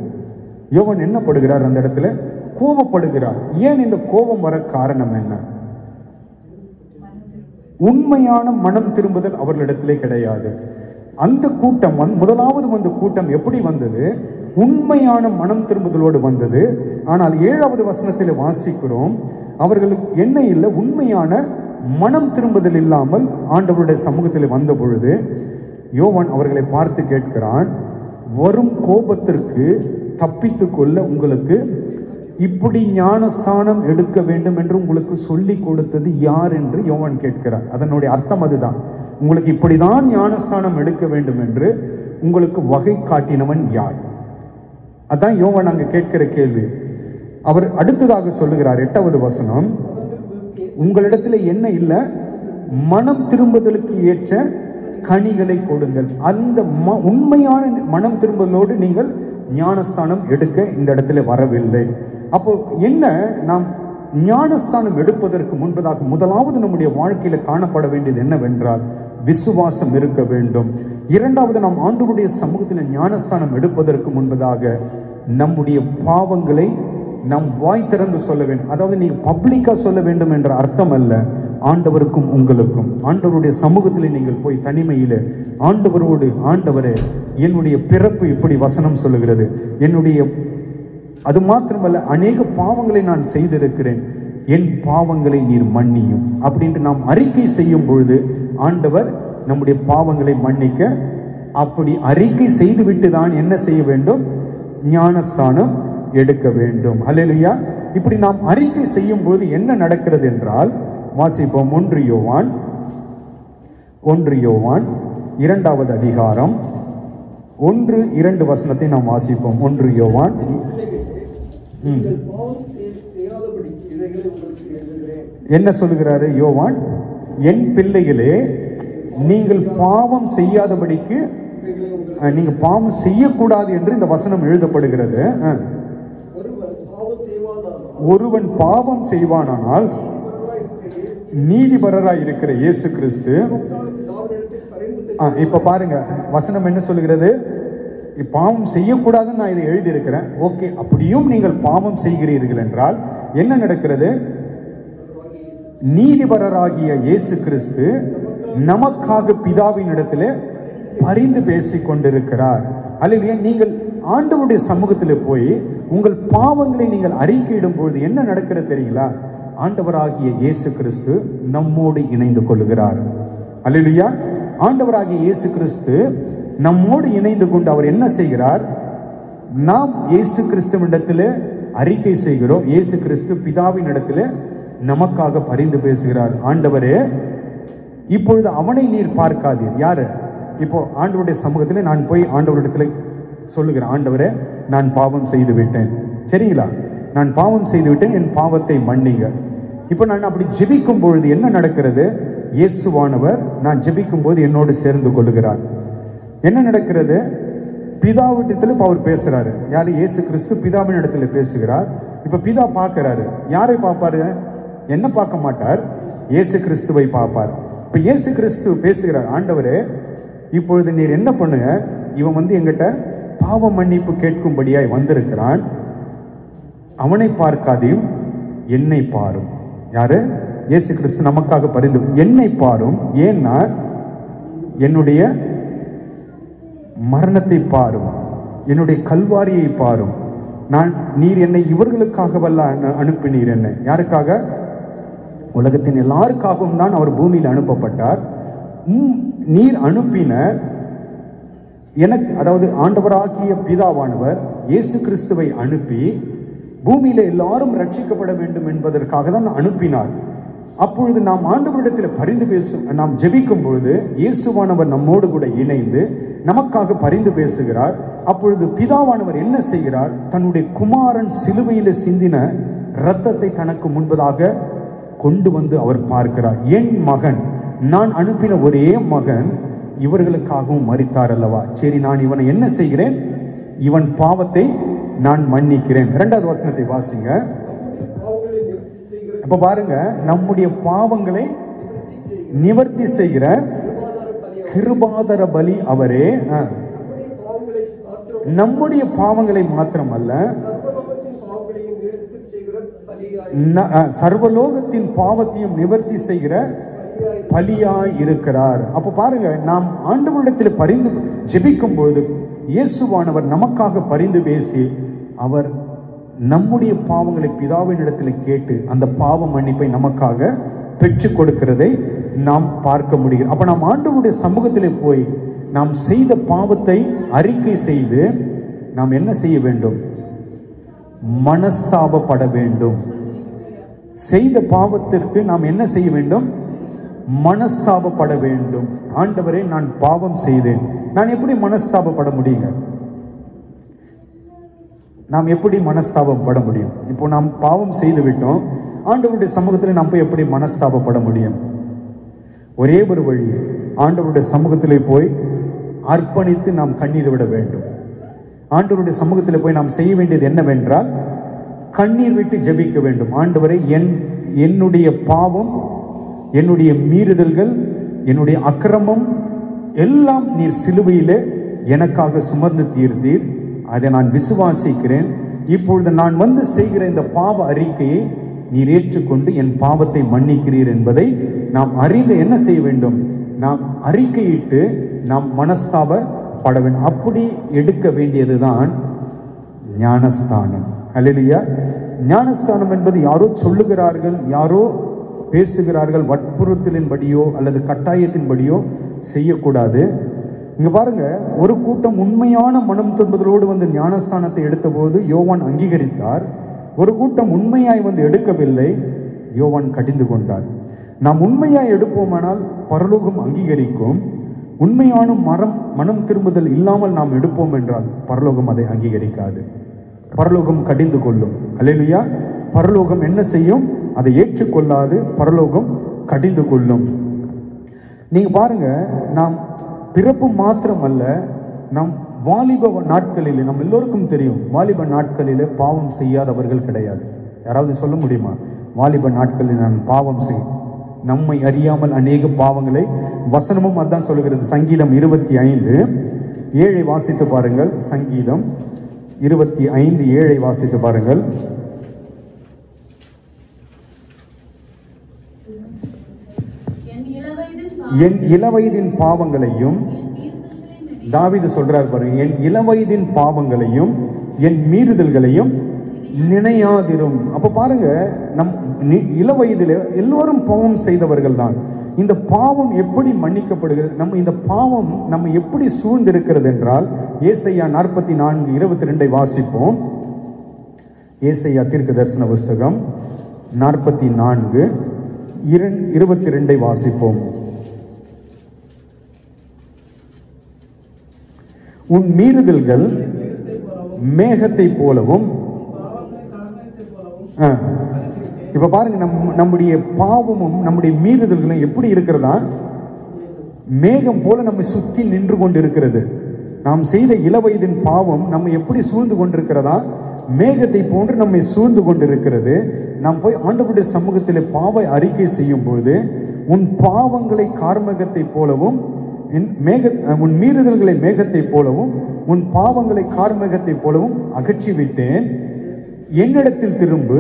யோவான் என்ன படுகிறார்? அந்த இடத்துல கோபப்படுகிறார். ஏன் இந்த கோபம் வர காரணம் என்ன? உண்மையான மனம் திரும்புதல் அவர்களிடத்திலே கிடையாது. அந்த கூட்டம் முதலாவது வந்த கூட்டம் எப்படி வந்தது? உண்மையான மனம் திரும்புதலோடு வந்தது. ஆனால் 7வது வசனத்தில் வாசிக்கிறோம், அவர்களுக்கு என்ன இல்லை, உண்மையான மனம் திரும்புதல் இல்லாமல் ஆண்டவருடைய சமூகத்தில் வந்த பொழுது யோவான் அவர்களை பார்த்து கேட்கிறான், வரும் கோபத்திற்கு தப்பித்துக் கொள்ள உங்களுக்கு இப்படி ஞானஸ்தானம் எடுக்க வேண்டும் என்று உங்களுக்கு சொல்லி கொடுத்தது யார் என்று யோவான் கேட்கிறார். அதனுடைய அர்த்தம் அதுதான். உங்களுக்கு இப்படிதான் ஞானஸ்தானம் எடுக்க வேண்டும் என்று உங்களுக்கு வகை காட்டினவன் யார்? அதான் யோவான் அங்கு கேட்கிற கேள்வி. அவர் அடுத்ததாக சொல்லுகிறார், 8வது வசனம், உங்களிடத்துல என்ன இல்லை, மனம் திரும்புதலுக்கு ஏற்ற கனிகளை கொடுங்கள். அந்த உண்மையான மனம் திரும்புதலோடு நீங்கள் ஞானஸ்தானம் எடுக்க இந்த இடத்துல வரவில்லை. அப்போ என்ன, நாம் ஞானஸ்தானம் எடுப்பதற்கு முன்பதாக முதலாவது நம்முடைய வாழ்க்கையில காணப்பட வேண்டியது என்னவென்றால் விசுவாசம் இருக்க வேண்டும். இரண்டாவது, நாம் ஆண்டவருடைய சமூகத்தில் ஞானஸ்தானம் எடுப்பதற்கு முன்பதாக நம்முடைய பாவங்களை நாம் வாய் திறந்து சொல்ல வேண்டும். அதாவது நீங்க பப்ளிக்கா சொல்ல வேண்டும் என்ற அர்த்தம் அல்ல. ஆண்டவருக்கும் உங்களுக்கும் ஆண்டவருடைய சமூகத்தில் நீங்கள் போய் தனிமையில ஆண்டவரோடு, ஆண்டவரே என்னுடைய பிறப்பு இப்படி வசனம் சொல்லுகிறது, என்னுடைய அது மாத்திரமல்ல அநேக பாவங்களை நான் செய்திருக்கிறேன், என் பாவங்களை நீர் மன்னியும் அப்படின்ட்டு நாம் அறிக்கை செய்யும் பொழுது ஆண்டவர் நம்முடைய பாவங்களை மன்னிக்க, அப்படி அறிக்கை செய்துவிட்டு தான் என்ன செய்ய வேண்டும்? ஞானஸ்தானம் எடுக்க வேண்டும். அல்லேலூயா. இப்படி நாம் அறிக்கை செய்யும் போது என்ன நடக்கிறது என்றால், வாசிப்போம். 1 யோவான் 2வது அதிகாரம் 1-2 வசனத்தை நாம் வாசிப்போம். 1 யோவான். என்ன சொல்லுகிறாரு யோவான்? என் பிள்ளைகளே, நீங்கள் பாவம் செய்யாதபடிக்கு, நீங்க பாவம் செய்யக்கூடாது என்று இந்த வசனம் எழுதப்படுகிறது. ஒருவன் பாவம் செய்வானால் நீதிபரராய் இருக்கிற இயேசு கிறிஸ்து. இப்ப பாருங்க, வசனம் என்ன சொல்லுகிறது? பாவம் செய்யக்கூடாதுன்னு நான் இதை எழுதி இருக்கிறேன். ஓகே, அப்படியும் நீங்கள் பாவம் செய்கிறீர்கள் என்றால் என்ன நடக்கிறது? நீதிபரராகிய இயேசு கிறிஸ்து நமக்காக பிதாவின் இடத்துல பரிந்து பேசிக் கொண்டிருக்கிறார். அல்லேலூயா. நீங்கள் ஆண்டவருடைய சமூகத்தில் போய் உங்கள் பாவங்களை நீங்கள் அறிக்கையிடும் பொழுது என்ன நடக்கிறது தெரியுங்களா? ஆண்டவராகிய இயேசு கிறிஸ்து நம்மோடு இணைந்து கொள்ளுகிறார். அல்லேலூயா. ஆண்டவராகிய இயேசு கிறிஸ்து நம்மோடு இணைந்து கொண்டு அவர் என்ன செய்கிறார்? நாம் இயேசு கிறிஸ்துவிடத்தில் அறிக்கை செய்கிறோம், இயேசு கிறிஸ்து பிதாவின் இடத்துல நமக்காக பரிந்து பேசுகிறார். ஆண்டவரே, இப்பொழுது அவனை நீர் பார்க்காதீர். யாரு? இப்போ ஆண்டவருடைய சமூகத்தில் நான் போய் ஆண்டவரிடத்துல சொல்லுகிறேன், ஆண்டவரே நான் பாவம் செய்து விட்டேன், சரிங்களா, நான் பாவம் செய்து விட்டேன், என் பாவத்தை மன்னிங்க. இப்போ நான் அப்படி ஜெபிக்கும் பொழுது என்ன நடக்கிறது? இயேசுவானவர் நான் ஜெபிக்கும் போது என்னோடு சேர்ந்து கொள்ளுகிறார். என்ன நடக்கிறது? பிதாவிடத்தில் இப்ப அவர் பேசுறாரு. யாரு? இயேசு கிறிஸ்து பிதாவின் இடத்துல பேசுகிறார். இப்ப பிதா பார்க்கிறாரு. யாரை பார்ப்பாரு? என்ன பார்க்க மாட்டார், இயேசு கிறிஸ்துவை பார்ப்பார். இப்ப இயேசு கிறிஸ்து பேசுகிறார், ஆண்டவரே இப்பொழுது நீர் என்ன பண்ணுங்க, இவன் எங்கிட்ட பாவ மன்னிப்பு கேட்கும்படியாய் வந்திருக்கிறான், அவனை பார்க்காதையும் என்னை பாரும். யாரு? இயேசு கிறிஸ்து நமக்காக பரிந்து, என்னை பாரும். ஏன்னா என்னுடைய மரணத்தை பாரும், என்னுடைய கல்வாரியை பாரும். நீர் என்னை இவர்களுக்காகவல்ல அனுப்பினீர். என்ன? யாருக்காக? உலகத்தின் எல்லாருக்காகவும் தான் அவர் பூமியில் அனுப்பப்பட்டார். நீர் அனுப்பின எனக்கு, அதாவது ஆண்டவராகிய பிதாவானவர் இயேசு கிறிஸ்துவை அனுப்பி பூமியில எல்லாரும் ரட்சிக்கப்பட வேண்டும் என்பதற்காக தான் அனுப்பினார். அப்பொழுது நாம் ஆண்டவரிடத்தில் பரிந்து நாம் ஜெபிக்கும் பொழுது இயேசுவானவர் நம்மோடு கூட இணைந்து நமக்காக பரிந்து பேசுகிறார். அப்பொழுது பிதாவானவர் என்ன செய்கிறார்? தன்னுடைய குமாரன் சிலுவையில சிந்தின இரத்தத்தை தனக்கு முன்பதாக கொண்டு வந்து அவர் பார்க்கிறார். என் மகன், நான் அனுப்பின ஒரே மகன் இவர்களுக்காகவும் மரித்தார் அல்லவா, சரி நான் இவனை என்ன செய்கிறேன், இவன் பாவத்தை நான் மன்னிக்கிறேன். 2வது வசனத்தை வாசிங்க. இப்ப பாருங்க, நம்முடைய பாவங்களை நிவர்த்தி செய்கிற கிருபாதர பலி அவரே. நம்முடைய பாவங்களை மாத்திரம் அல்ல, சர்வலோகத்தின் பாவத்தையும் நிவர்த்தி செய்கிற பலியாய் இருக்கிறார். அப்ப பாருங்க, நாம் ஆண்டவரிடத்தில் பரிந்து ஜெபிக்கும் பொழுது இயேசுவானவர் நமக்காக பரிந்து பேசி அவர் நம்முடைய பாவங்களை பிதாவின் இடத்துல கேட்டு அந்த பாவ மன்னிப்பை நமக்காக பெற்றுக் கொடுக்கிறதை நாம் பார்க்க முடியும். அப்ப நாம் ஆண்டவருடைய சமூகத்திலே போய் நாம் செய்த பாவத்தை அறிக்கை செய்து நாம் என்ன செய்ய வேண்டும்? மனஸ்தாபப்பட வேண்டும். செய்த பாவத்திற்கு நாம் என்ன செய்ய வேண்டும்? மனஸ்தாபப்பட வேண்டும். ஆண்டவரே, நான் பாவம் செய்தேன். நான் எப்படி மனஸ்தாபப்பட முடியுங்க? நாம் எப்படி மனஸ்தாபப்பட முடியும்? இப்போ நாம் பாவம் செய்து விட்டோம், ஆண்டவருடைய சமூகத்தில் நாம் போய் எப்படி மனஸ்தாபப்பட முடியும்? ஒரே ஒரு வழி, ஆண்டவருடைய சமூகத்திலே போய் அர்ப்பணித்து நாம் கண்ணீர் விட வேண்டும். ஆண்டவருடைய சமூகத்தில் போய் நாம் செய்ய வேண்டியது என்னவென்றால் கண்ணீர் விட்டு ஜெபிக்க வேண்டும். ஆண்டவரே, என்னுடைய பாவம், என்னுடைய மீறுதல்கள், என்னுடைய அக்கிரமம் எல்லாம் நீர் சிலுவையிலே எனக்காக சுமந்து தீர்த்தீர். அதை நான் விசுவாசிக்கிறேன். இப்பொழுது நான் வந்து செய்கிற இந்த பாவ அறிக்கையை நீர் ஏற்றுக்கொண்டு என் பாவத்தை மன்னிக்கிறீர் என்பதை நாம் அறிந்து என்ன செய்ய வேண்டும்? நாம் அறிக்கையிட்டு நாம் மனஸ்தாபப்பட வேண்டும். அப்படி எடுக்க வேண்டியதுதான் ஞானஸ்தானம். அல்லேலூயா. ஞானஸ்தானம் என்பது யாரோ சொல்லுகிறார்கள், யாரோ பேசுகிறார்கள், வற்புறுத்தலின்படியோ அல்லது கட்டாயத்தின்படியோ செய்யக்கூடாது. இங்க பாருங்க, ஒரு கூட்டம் உண்மையான மனம் திரும்புதலோடு வந்து ஞானஸ்தானத்தை எடுத்த போது யோவான் அங்கீகரித்தார். ஒரு கூட்டம் உண்மையாய் வந்து எடுக்கவில்லை, யோவான் கடிந்து கொண்டார். நாம் உண்மையாய் எடுப்போமானால் பரலோகம் அங்கீகரிக்கும். உண்மையான மனம் திரும்புதல் இல்லாமல் நாம் எடுப்போம் என்றால் பரலோகம் அதை அங்கீகரிக்காது, பரலோகம் கடிந்து கொள்ளும். அல்லேலூயா. பரலோகம் என்ன செய்யும்? அதை ஏற்றுக்கொள்ளாது, பரலோகம் கடிந்து கொள்ளும். நீங்க பாருங்க, நாம் பிறப்பு மாத்திரம் அல்ல, நம் வாலிப நாட்களில், நம்ம எல்லோருக்கும் தெரியும், வாலிப நாட்களில் பாவம் செய்யாதவர்கள் கிடையாது. யாராவது சொல்ல முடியுமா? வாலிப நாட்களில் நான் பாவம் செய், நம்மை அறியாமல் அநேக பாவங்களை, வசனமும் அதான் சொல்லுகிறது. சங்கீதம் 25:7 வாசித்து பாருங்கள். சங்கீதம் 25:7 வாசித்து பாருங்கள். என் இளவயதின் பாவங்களையும், தாவீது சொல்றார் பாருங்க, என் இளவயதின் பாவங்களையும் என் மீறுதல்களையும் நினையாதிரும். அப்ப பாருங்க, நம் இளவயதிலே எல்லோரும் பாவம் செய்தவர்கள் தான். இந்த பாவம் எப்படி மன்னிக்கப்படுகிறது? நம்ம இந்த பாவம் நம்ம எப்படி சூழ்ந்திருக்கிறது என்றால், ஏசாயா 44:22 வாசிப்போம். ஏசாயா தீர்க்க தரிசன புஸ்தகம் 44:22 வாசிப்போம். உன் மீறுதல்கள் மேகத்தை போலவும். இப்ப பாருங்க, நம்முடைய பாவமும் நம்முடைய மீறுதல்களும் எப்படி இருக்கிறதா? மேகம் போல நம்மை சுற்றி நின்று கொண்டு இருக்கிறது. நாம் செய்த இளவயதின் பாவம் நம்ம எப்படி சூழ்ந்து கொண்டிருக்கிறதா? மேகத்தை போன்று நம்மை சூழ்ந்து கொண்டிருக்கிறது. நாம் போய் ஆண்டவருடைய சமூகத்தில் பாவ அறிக்கை செய்யும் பொழுது, உன் பாவங்களை கார்மேகத்தை போலவும், உன் மீறுதல்களை மேகத்தை போலவும், உன் பாவங்களை கார்மேகத்தை போலவும் அகற்றிவிட்டேன். என்னிடத்தில் திரும்பு,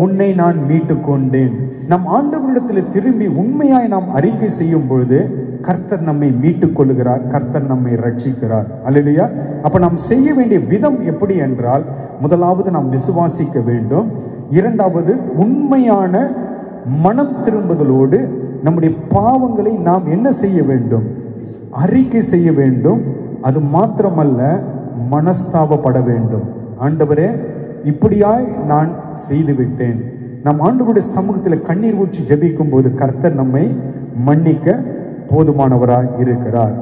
உன்னை நான் மீட்டுக் கொண்டேன். நம் ஆண்டவரிடத்தில் திரும்பி உண்மையாய் நாம் அறிக்கை செய்யும் பொழுது கர்த்தர் நம்மை மீட்டுக் கொள்ளுகிறார், கர்த்தர் நம்மை ரட்சிக்கிறார். அல்லேலூயா. அப்ப நாம் செய்ய வேண்டிய விதம் எப்படி என்றால், முதலாவது நாம் விசுவாசிக்க வேண்டும். இரண்டாவது, உண்மையான மனம் திரும்புதலோடு நம்முடைய பாவங்களை நாம் என்ன செய்ய வேண்டும்? அறிக்கை செய்ய வேண்டும். அது மாத்திரமல்ல, மனஸ்தாபப்பட வேண்டும். ஆண்டவரே, இப்படியாய் நான் செய்து விட்டேன். நம் ஆண்டவருடைய சமூகத்தில் கண்ணீர் ஊற்றி ஜெபிக்கும் போது கர்த்தர் நம்மை மன்னிக்க போதுமானவராய் இருக்கிறார்.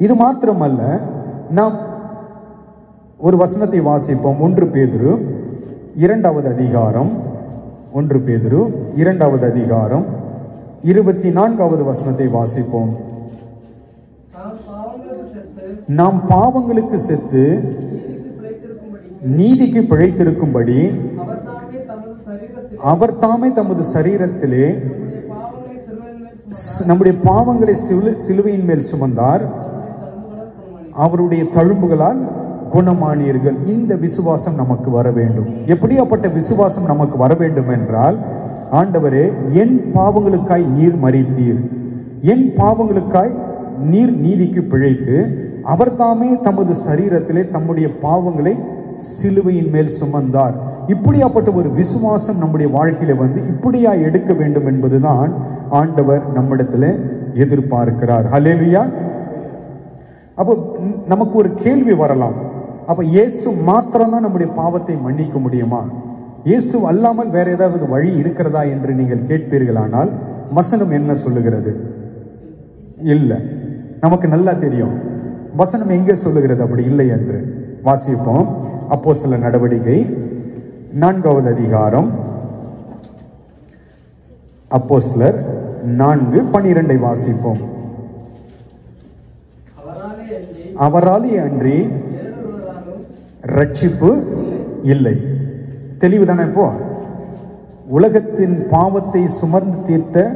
இது மாத்திரமல்ல, நாம் ஒரு வசனத்தை வாசிப்போம். 1 பேதுரு 2வது அதிகாரம் 1 பேதுரு 2வது அதிகாரம் 24வது வசனத்தை வாசிப்போம். நாம் பாவங்களுக்கு செத்து நீதிக்கு பிழைத்திருக்கும்படி அவர் தாமே தமது சரீரத்திலே நம்முடைய பாவங்களை சிலுவையின் மேல் சுமந்தார், அவருடைய தழும்புகளால் குணமானீர்கள். இந்த விசுவாசம் நமக்கு வர வேண்டும். எப்படியாப்பட்ட விசுவாசம் நமக்கு வர வேண்டும் என்றால், ஆண்டவரே, என் பாவங்களுக்காய் நீர் மரித்தீர், என் பாவங்களுக்காய் நீர் நீதிக்கு பிழைத்து அவர் தாமே தமது சரீரத்திலே தம்முடைய பாவங்களை சிலுவையின் மேல் சுமந்தார். இப்படியாப்பட்ட ஒரு விசுவாசம் நம்முடைய வாழ்க்கையில இப்படியா எடுக்க வேண்டும் என்பதுதான் ஆண்டவர் நம்மிடத்துல எதிர்பார்க்கிறார். ஹல்லேலூயா. அப்போ நமக்கு ஒரு கேள்வி வரலாம், அப்ப இயேசு மாத்திரம் தான் நம்முடைய பாவத்தை மன்னிக்க முடியுமா? இயேசு அல்லாமல் வேற ஏதாவது வழி இருக்கிறதா என்று நீங்கள் கேட்பீர்களானால், வசனம் என்ன சொல்லுகிறது? இல்லை. நமக்கு நல்லா தெரியும் வசனம் எங்கே சொல்லுகிறது அப்படி இல்லை என்று. வாசிப்போம். அப்போஸ்தலர் நடவடிக்கை 4வது அதிகாரம், அப்போஸ்தலர் 4:12 வாசிப்போம். அவராலே அன்றி ரட்சிப்பு இல்லை. தெளிவுதானே? இப்போ உலகத்தின் பாவத்தை சுமர்ந்து தீர்த்த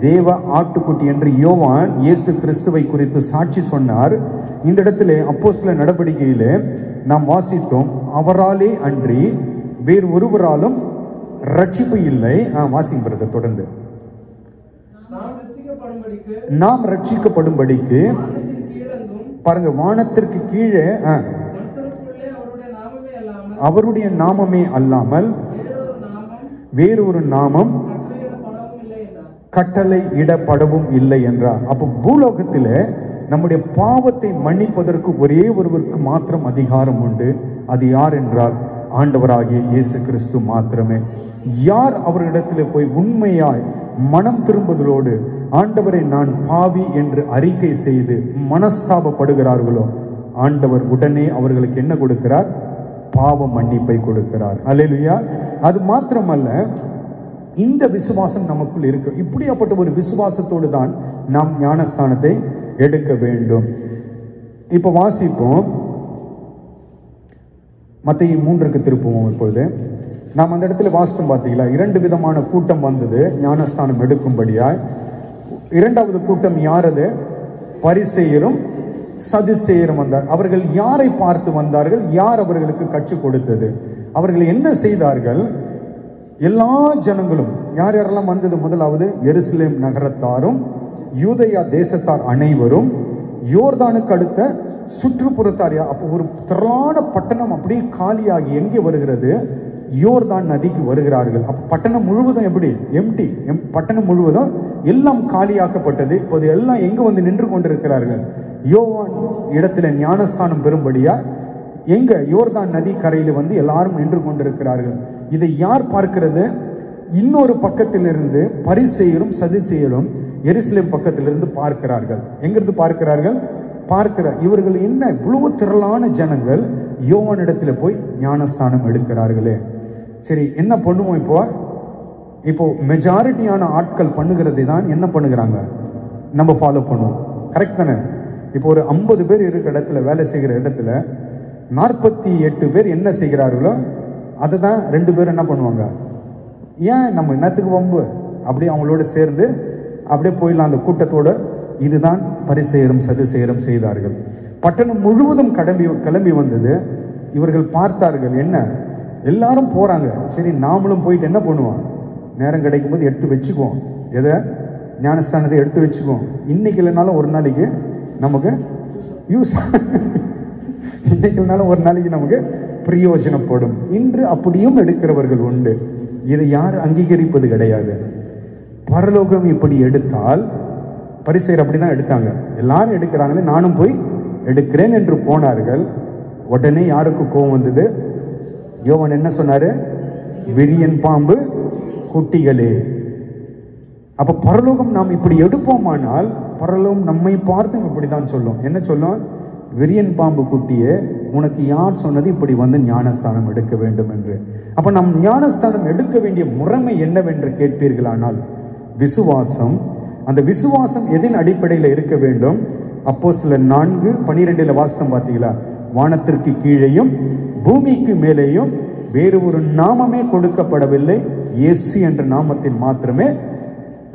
தேவ ஆட்டுக்குட்டி என்று யோவான் இயேசு கிறிஸ்துவை குறித்து சாட்சி சொன்னார். இந்த இடத்திலே அப்போஸ்தலர் நடவடிக்கையிலே நாம் வாசித்தோம், அவராலே அன்றி வேறு ஒருவராலும் ரட்சிப்பு இல்லை. வாசிக்கிறது தொடர்ந்து. நாம் ரட்சிக்கப்படும்படிக்கு பாருங்க, வானத்திற்கு கீழே அவருடைய நாமமே அல்லாமல் வேறொரு நாமம் கட்டளை இடப்படவும் இல்லை என்றார். அப்போ பூலோகத்திலே நம்முடைய பாவத்தை மன்னிப்பதற்கு ஒரே ஒருவருக்கு மாத்திரம் அதிகாரம் உண்டு. அது யார் என்றால் ஆண்டவராகிய இயேசு கிறிஸ்து மாத்திரமே. யார் அவரிடத்தில் போய் உண்மையாய் மனம் திரும்புதலோடு ஆண்டவரை நான் பாவி என்று அறிக்கை செய்து மனஸ்தாபப்படுகிறார்களோ, ஆண்டவர் உடனே அவர்களுக்கு என்ன கொடுக்கிறார்? பாவ மன்னிப்பை கொடுக்கிறார். அல்லேலூயா. அது மாத்திரமல்ல, இந்த விசுவாசம் நமக்குள் இருக்கு. இப்படியாப்பட்ட ஒரு விசுவாசத்தோடு தான் நாம் ஞானஸ்தானத்தை எடுக்க வேண்டும். இப்ப வாசிப்போம். மத்தேயு 3க்கு திருப்புவோம். இப்பொழுது நாம் அந்த இடத்துல வாசித்தோம், பார்த்தீங்களா? 2 விதமான கூட்டம் வந்தது ஞானஸ்தானம் எடுக்கும்படியாய். 2வது கூட்டம் யாரது? பரிசேயரும் சதுசேயரும் வந்தார். அவர்கள் யாரை பார்த்து வந்தார்கள்? யார் அவர்களுக்கு கற்றுக் கொடுத்தது? அவர்கள் என்ன செய்தார்கள்? எல்லா ஜனங்களும் யார் யாரெல்லாம் வந்தது? முதலாவது எருசலேம் நகரத்தாரும் யூதேயா தேசத்தார் அனைவரும், யோர்தானுக்கு அடுத்த சுற்றுப்புறத்தார். அப்போ ஒரு திரளான பட்டணம் அப்படியே காலியாகி எங்கே வருகிறது? யோர்தான் நதிக்கு வருகிறார்கள். அப்ப பட்டணம் முழுவதும் எப்படி? எம்டி. பட்டணம் முழுவதும் எல்லாம் காலியாக்கப்பட்டது. இப்போது எல்லாம் எங்க வந்து நின்று கொண்டிருக்கிறார்கள்? யோவான் இடத்துல ஞானஸ்தானம் பெறும்படியா எங்க? யோர்தான் நதி கரையில வந்து எல்லாரும் நின்று கொண்டிருக்கிறார்கள். இதை யார் பார்க்கிறது? இன்னொரு பக்கத்திலிருந்து பரிசேயரும் சதுசேயரும் எருசலேம் பக்கத்திலிருந்து பார்க்கிறார்கள். எங்கிருந்து பார்க்கிறார்கள்? இவர்கள் என்ன இவ்வளவு திரளான ஜனங்கள் யோவான் இடத்துல போய் ஞானஸ்தானம் எடுக்கிறார்களே. சரி, என்ன பண்ணுவோம்? இப்போ மெஜாரிட்டியான ஆட்கள் பண்ணுகிறதை தான் என்ன பண்ணுகிறாங்க? நம்ம ஃபாலோ பண்ணுவோம். கரெக்ட் தானே? இப்போ ஒரு 50 பேர் இருக்கிற இடத்துல, வேலை செய்கிற இடத்துல 48 பேர் என்ன செய்கிறார்களோ அதை தான் 2 பேர் என்ன பண்ணுவாங்க? ஏன் நம்ம என்னத்துக்கு வம்பு? அப்படியே அவங்களோட சேர்ந்து அப்படியே போயிடலாம் அந்த கூட்டத்தோட. இதுதான் பரிசேயரும் சதுசேயரும் செய்தார்கள். பட்டணம் முழுவதும் கிளம்பி வந்தது. இவர்கள் பார்த்தார்கள், என்ன எல்லாரும் போறாங்க, சரி நாமளும் போயிட்டு என்ன பண்ணுவோம்? நேரம் கிடைக்கும் போது எடுத்து வச்சுக்குவோம். எதை? ஞானஸ்தானத்தை எடுத்து வச்சுக்குவோம். இன்னைக்கு இல்லைனாலும் ஒரு நாளைக்கு நமக்கு யூஸ், இன்னைக்கு இல்லைனாலும் ஒரு நாளைக்கு நமக்கு பிரயோஜனப்படும். இன்று அப்படியும் எடுக்கிறவர்கள் உண்டு. இதை யார் அங்கீகரிப்பது கிடையாது. பரலோகம் இப்படி எடுத்தால், பரிசேயர் அப்படிதான் எடுத்தாங்க. எல்லாரும் எடுக்கிறாங்களே, நானும் போய் எடுக்கிறேன் என்று போனார்கள். உடனே யாருக்கு கோபம் வந்தது? யோவான் என்ன சொன்னாரு? விரியன் பாம்பு குட்டிகளே. அப்ப பரலோகம் நாம் இப்படி எடுப்போமானால் பரலோகம் நம்மை பார்த்து இப்படிதான் சொல்லும். என்ன சொல்லும்? விரியன் பாம்பு குட்டியே, உனக்கு யார் சொன்னது இப்படி வந்து ஞானஸ்தானம் எடுக்க வேண்டும் என்று? அப்ப நம் ஞானஸ்தானம் எடுக்க வேண்டிய முறைமை என்னவென்று கேட்பீர்களானால் விசுவாசம். அந்த விசுவாசம் எதின் அடிப்படையில் இருக்க வேண்டும்? அப்போஸ்தலர் 4:12 வாசகம் பார்த்தீங்களா? வானத்திற்கு கீழேயும் பூமிக்கு மேலேயும் வேறு ஒரு நாமமே கொடுக்கப்படவில்லை, இயேசு என்ற நாமத்தில் மாத்திரமே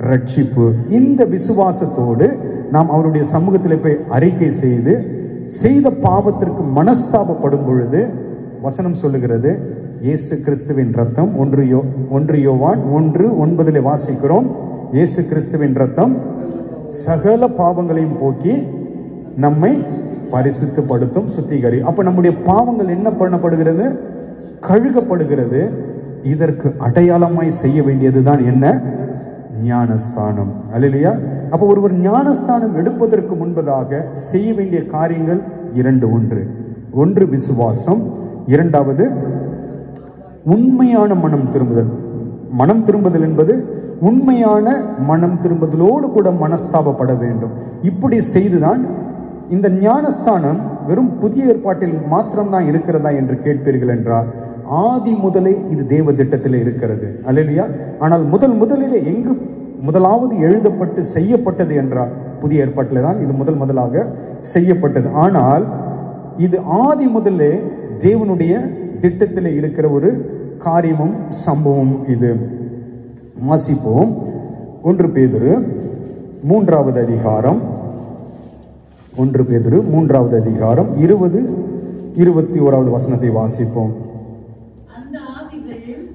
ரட்சிப்பு. இந்த விசுவாசத்தோடு நாம் அவருடைய சமூகத்தில் போய் அறிக்கை செய்த பாவத்திற்கு மனஸ்தாபப்படும் பொழுது வசனம் சொல்லுகிறது, இயேசு கிறிஸ்துவின் ரத்தம் 1 யோவான் 1:9 வாசிக்கிறோம். இயேசு கிறிஸ்துவின் ரத்தம் சகல பாவங்களையும் போக்கி நம்மை பரிசுத்தப்படுத்தும், சுத்திகரி. அப்ப நம்முடைய பாவங்கள் என்ன பண்ணப்படுகிறது? கழுகப்படுகிறது. இதற்கு அடையாளமாய் செய்ய வேண்டியதுதான் என்ன? ஞானஸ்தானம். அல்லேலூயா. அப்ப ஒருவர் ஞானஸ்தானம் எடுப்பதற்கு முன்பதாக செய்ய வேண்டிய காரியங்கள் 2. ஒன்று விசுவாசம், இரண்டாவது உண்மையான மனம் திரும்புதல். மனம் திரும்புதல் என்பது உண்மையான மனம் திரும்புதலோடு கூட மனஸ்தாபப்பட வேண்டும். இப்படி செய்துதான் இந்த ஞானஸ்தானம் வெறும் புதிய ஏற்பாட்டில் மாத்திரம்தான் இருக்கிறதா என்று கேட்பீர்கள் என்றால், ஆதி முதலே இது தேவ திட்டத்தில் இருக்கிறது. அல்லேலூயா. ஆனால் முதலிலே எங்கு முதலாவது எழுதப்பட்டு செய்யப்பட்டது என்றால் புதிய ஏற்பாட்டில் தான் இது முதலாக செய்யப்பட்டது. ஆனால் இது ஆதி முதலே தேவனுடைய திட்டத்தில் இருக்கிற ஒரு காரியமும் சம்பவம். இது வாசிப்போம். 1 பேதுரு 3வது அதிகாரம் 1 பேதுரு 3வது அதிகாரம் 20-21 வசனத்தை வாசிப்போம்.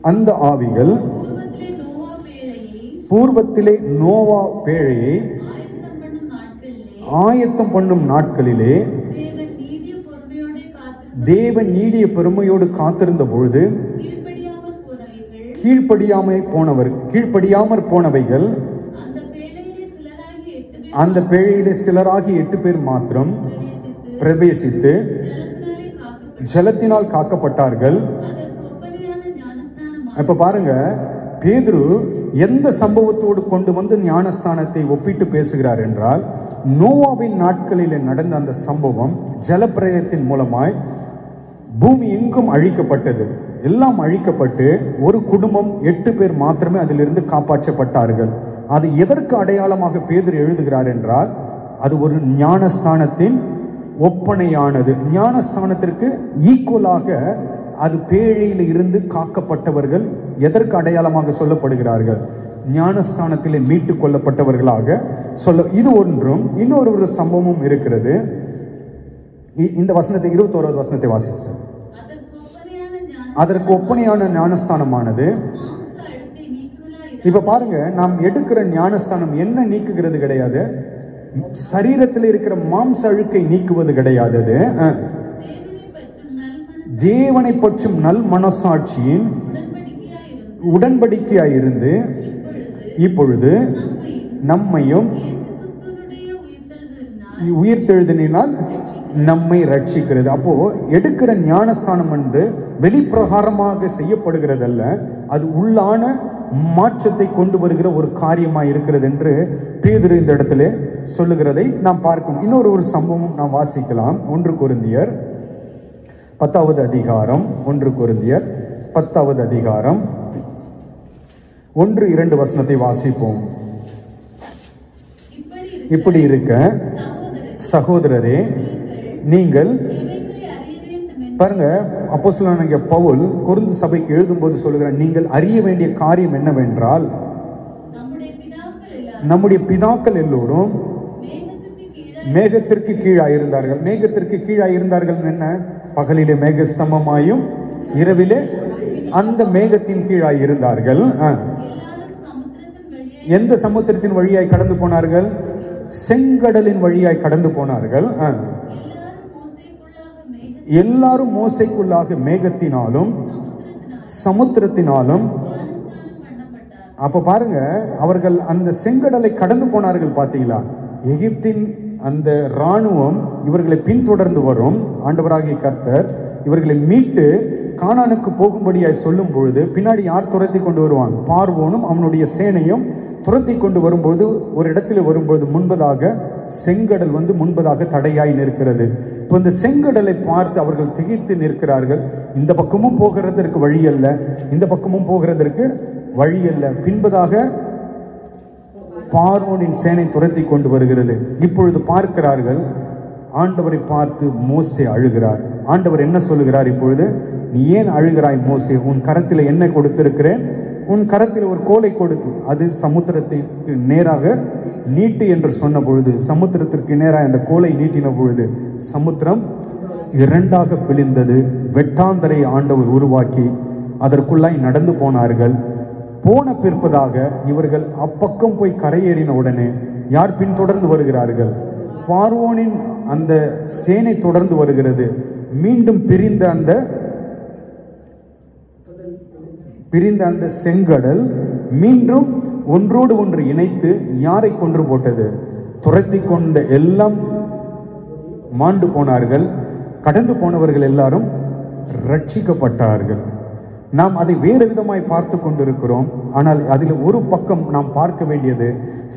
அந்த ஆவிகள் பூர்வத்திலே நோவா பேழையை ஆயத்தம் பண்ணும் நாட்களிலே தேவன் நீடிய பொறுமையோடு காத்திருந்த பொழுது கீழ்ப்படியாமற் போனவைகள் அந்த பேழையிலே சிலராகி 8 பேர் மாத்திரம் பிரவேசித்து ஜலத்தினால் காக்கப்பட்டார்கள். இப்ப பாருங்க, பேதுரு எந்த சம்பவத்தோடு கொண்டு வந்து ஞானஸ்தானத்தை ஒப்பிட்டு பேசுகிறார் என்றால், நோவாவின் நாட்களில் நடந்த அந்த சம்பவம் ஜலப்பிரளயத்தின் மூலமாய் பூமி எங்கும் அழிக்கப்பட்டது. எல்லாம் அழிக்கப்பட்டு ஒரு குடும்பம் 8 பேர் மாத்திரமே அதிலிருந்து காப்பாற்றப்பட்டார்கள். அது எதற்கு அடையாளமாக பேதுரு எழுதுகிறார் என்றால், அது ஒரு ஞானஸ்தானத்தின் ஒப்பனையானது. ஞானஸ்தானத்திற்கு ஈக்குவலாக அது பேழையில் இருந்து காக்கப்பட்டவர்கள் எதற்கு அடையாளமாக சொல்லப்படுகிறார்கள்? ஞானஸ்தானத்திலே மீட்டுக் கொள்ளப்பட்டவர்களாக சொல்ல. இது ஒன்றும். இன்னொரு சம்பவமும் இருக்கிறது. இந்த வசனத்தை 21வது வசனத்தை வாசிச்சோம். அதற்கு ஒப்பனையான ஞானஸ்தானமானது, இப்ப பாருங்க, நாம் எடுக்கிற ஞானஸ்தானம் என்ன நீக்குகிறது? கிடையாது. சரீரத்தில் இருக்கிற மாம்ச அழுக்கை நீக்குவது கிடையாது. தேவனை பற்றும் நல் மனசாட்சியின் உடன்படிக்கையாயிருந்து இப்பொழுது நம்மையும் உயிர்த்தெழுதினால் நம்மை ரட்சிக்கிறது. அப்போ எடுக்கிற ஞானஸ்தானம் என்று வெளிப்பிரகாரமாக செய்யப்படுகிறதல்ல, அது உள்ளான மாற்றத்தை கொண்டு வருகிற ஒரு காரியமாக இருக்கிறது என்று பேதுரு இந்த இடத்துல சொல்லுகிறதை நாம் பார்க்கணும். இன்னொரு சம்பவம் நாம் வாசிக்கலாம். 1 கொரிந்தியர் 10வது அதிகாரம் 1 கொரிந்தியர் 10வது அதிகாரம் 1-2 வசனத்தை வாசிப்போம். இப்படி இருக்க சகோதரரே, நீங்கள் பாருங்க, அப்போஸ்தலனாகிய பவுல் கொரிந்து சபைக்கு எழுதும்போது சொல்லுகிறார், நீங்கள் அறிய வேண்டிய காரியம் என்னவென்றால், நம்முடைய பிதாக்கள் எல்லோரும் மேகத்திற்கு கீழாயிருந்தார்கள். மேகத்திற்கு கீழாயிருந்தார்கள் என்ன? பகலிலே மேகஸ்தம்பமாயும் இரவிலே அந்த மேகத்தின் கீழாய் இருந்தார்கள். எந்த சமுத்திரத்தின் வழியாய் கடந்து போனார்கள்? செங்கடலின் வழியாய் கடந்து போனார்கள். எல்லாரும் மோசைக்குள்ளாக மேகத்தினாலும் சமுத்திரத்தினாலும். அப்ப பாருங்க, அவர்கள் அந்த செங்கடலை கடந்து போனார்கள். பாத்தீங்களா? எகிப்தின் அந்த இராணுவம் இவர்களை பின்தொடர்ந்து வரும். ஆண்டவராகிய கர்த்தர் இவர்களை மீட்டு கானானுக்கு போகும்படியாய் சொல்லும் பொழுது பின்னாடி யார் துரத்தி கொண்டு வருவாங்க? பார்வோனும் அவனுடைய சேனையும் துரத்தி கொண்டு வரும்போது ஒரு இடத்துல வரும்போது முன்பதாக செங்கடல் முன்பதாக தடையாய் நிற்கிறது. இப்போ இந்த செங்கடலை பார்த்து அவர்கள் திகைத்து நிற்கிறார்கள். இந்த பக்கமும் போகிறதற்கு வழி அல்ல, இந்த பக்கமும் போகிறதற்கு வழி அல்ல. பின்பதாக பார்வோனின் சேனை துரத்தி கொண்டு வருகிறது. இப்பொழுது பார்க்கிறார்கள். ஆண்டவரை பார்த்து மோசே அழுகிறார். ஆண்டவர் என்ன சொல்லுகிறார்? இப்பொழுது நீ ஏன் அழுகிறாய் மோசே? உன் கரத்தில் என்ன கொடுத்திருக்கிறேன்? உன் கரத்தில் ஒரு கோலை கொடுத்து அது சமுத்திரத்திற்கு நேராக நீட்டு என்று சொன்ன பொழுது, சமுத்திரத்திற்கு நேராக அந்த கோலை நீட்டின பொழுது சமுத்திரம் இரண்டாக பிழிந்தது. வெட்டாந்தரை ஆண்டவர் உருவாக்கி அதற்குள்ளாய் நடந்து போனார்கள். போன பிற்பதாக இவர்கள் அப்பக்கம் போய் கரையேறின உடனே யார் பின்தொடர்ந்து வருகிறார்கள்? பார்வோனின் அந்த சேனை தொடர்ந்து வருகிறது. மீண்டும் பிரிந்த அந்த செங்கடல் மீண்டும் ஒன்றோடு ஒன்று இணைத்து யாரை கொன்று போட்டது? துரத்தி கொண்ட எல்லாம் மாண்டு போனார்கள். கடந்து போனவர்கள் எல்லாரும் ரட்சிக்கப்பட்டார்கள். நாம் அதை வேறு விதமாய் பார்த்து கொண்டிருக்கிறோம். ஆனால் அதில் ஒரு பக்கம் நாம் பார்க்க வேண்டியது,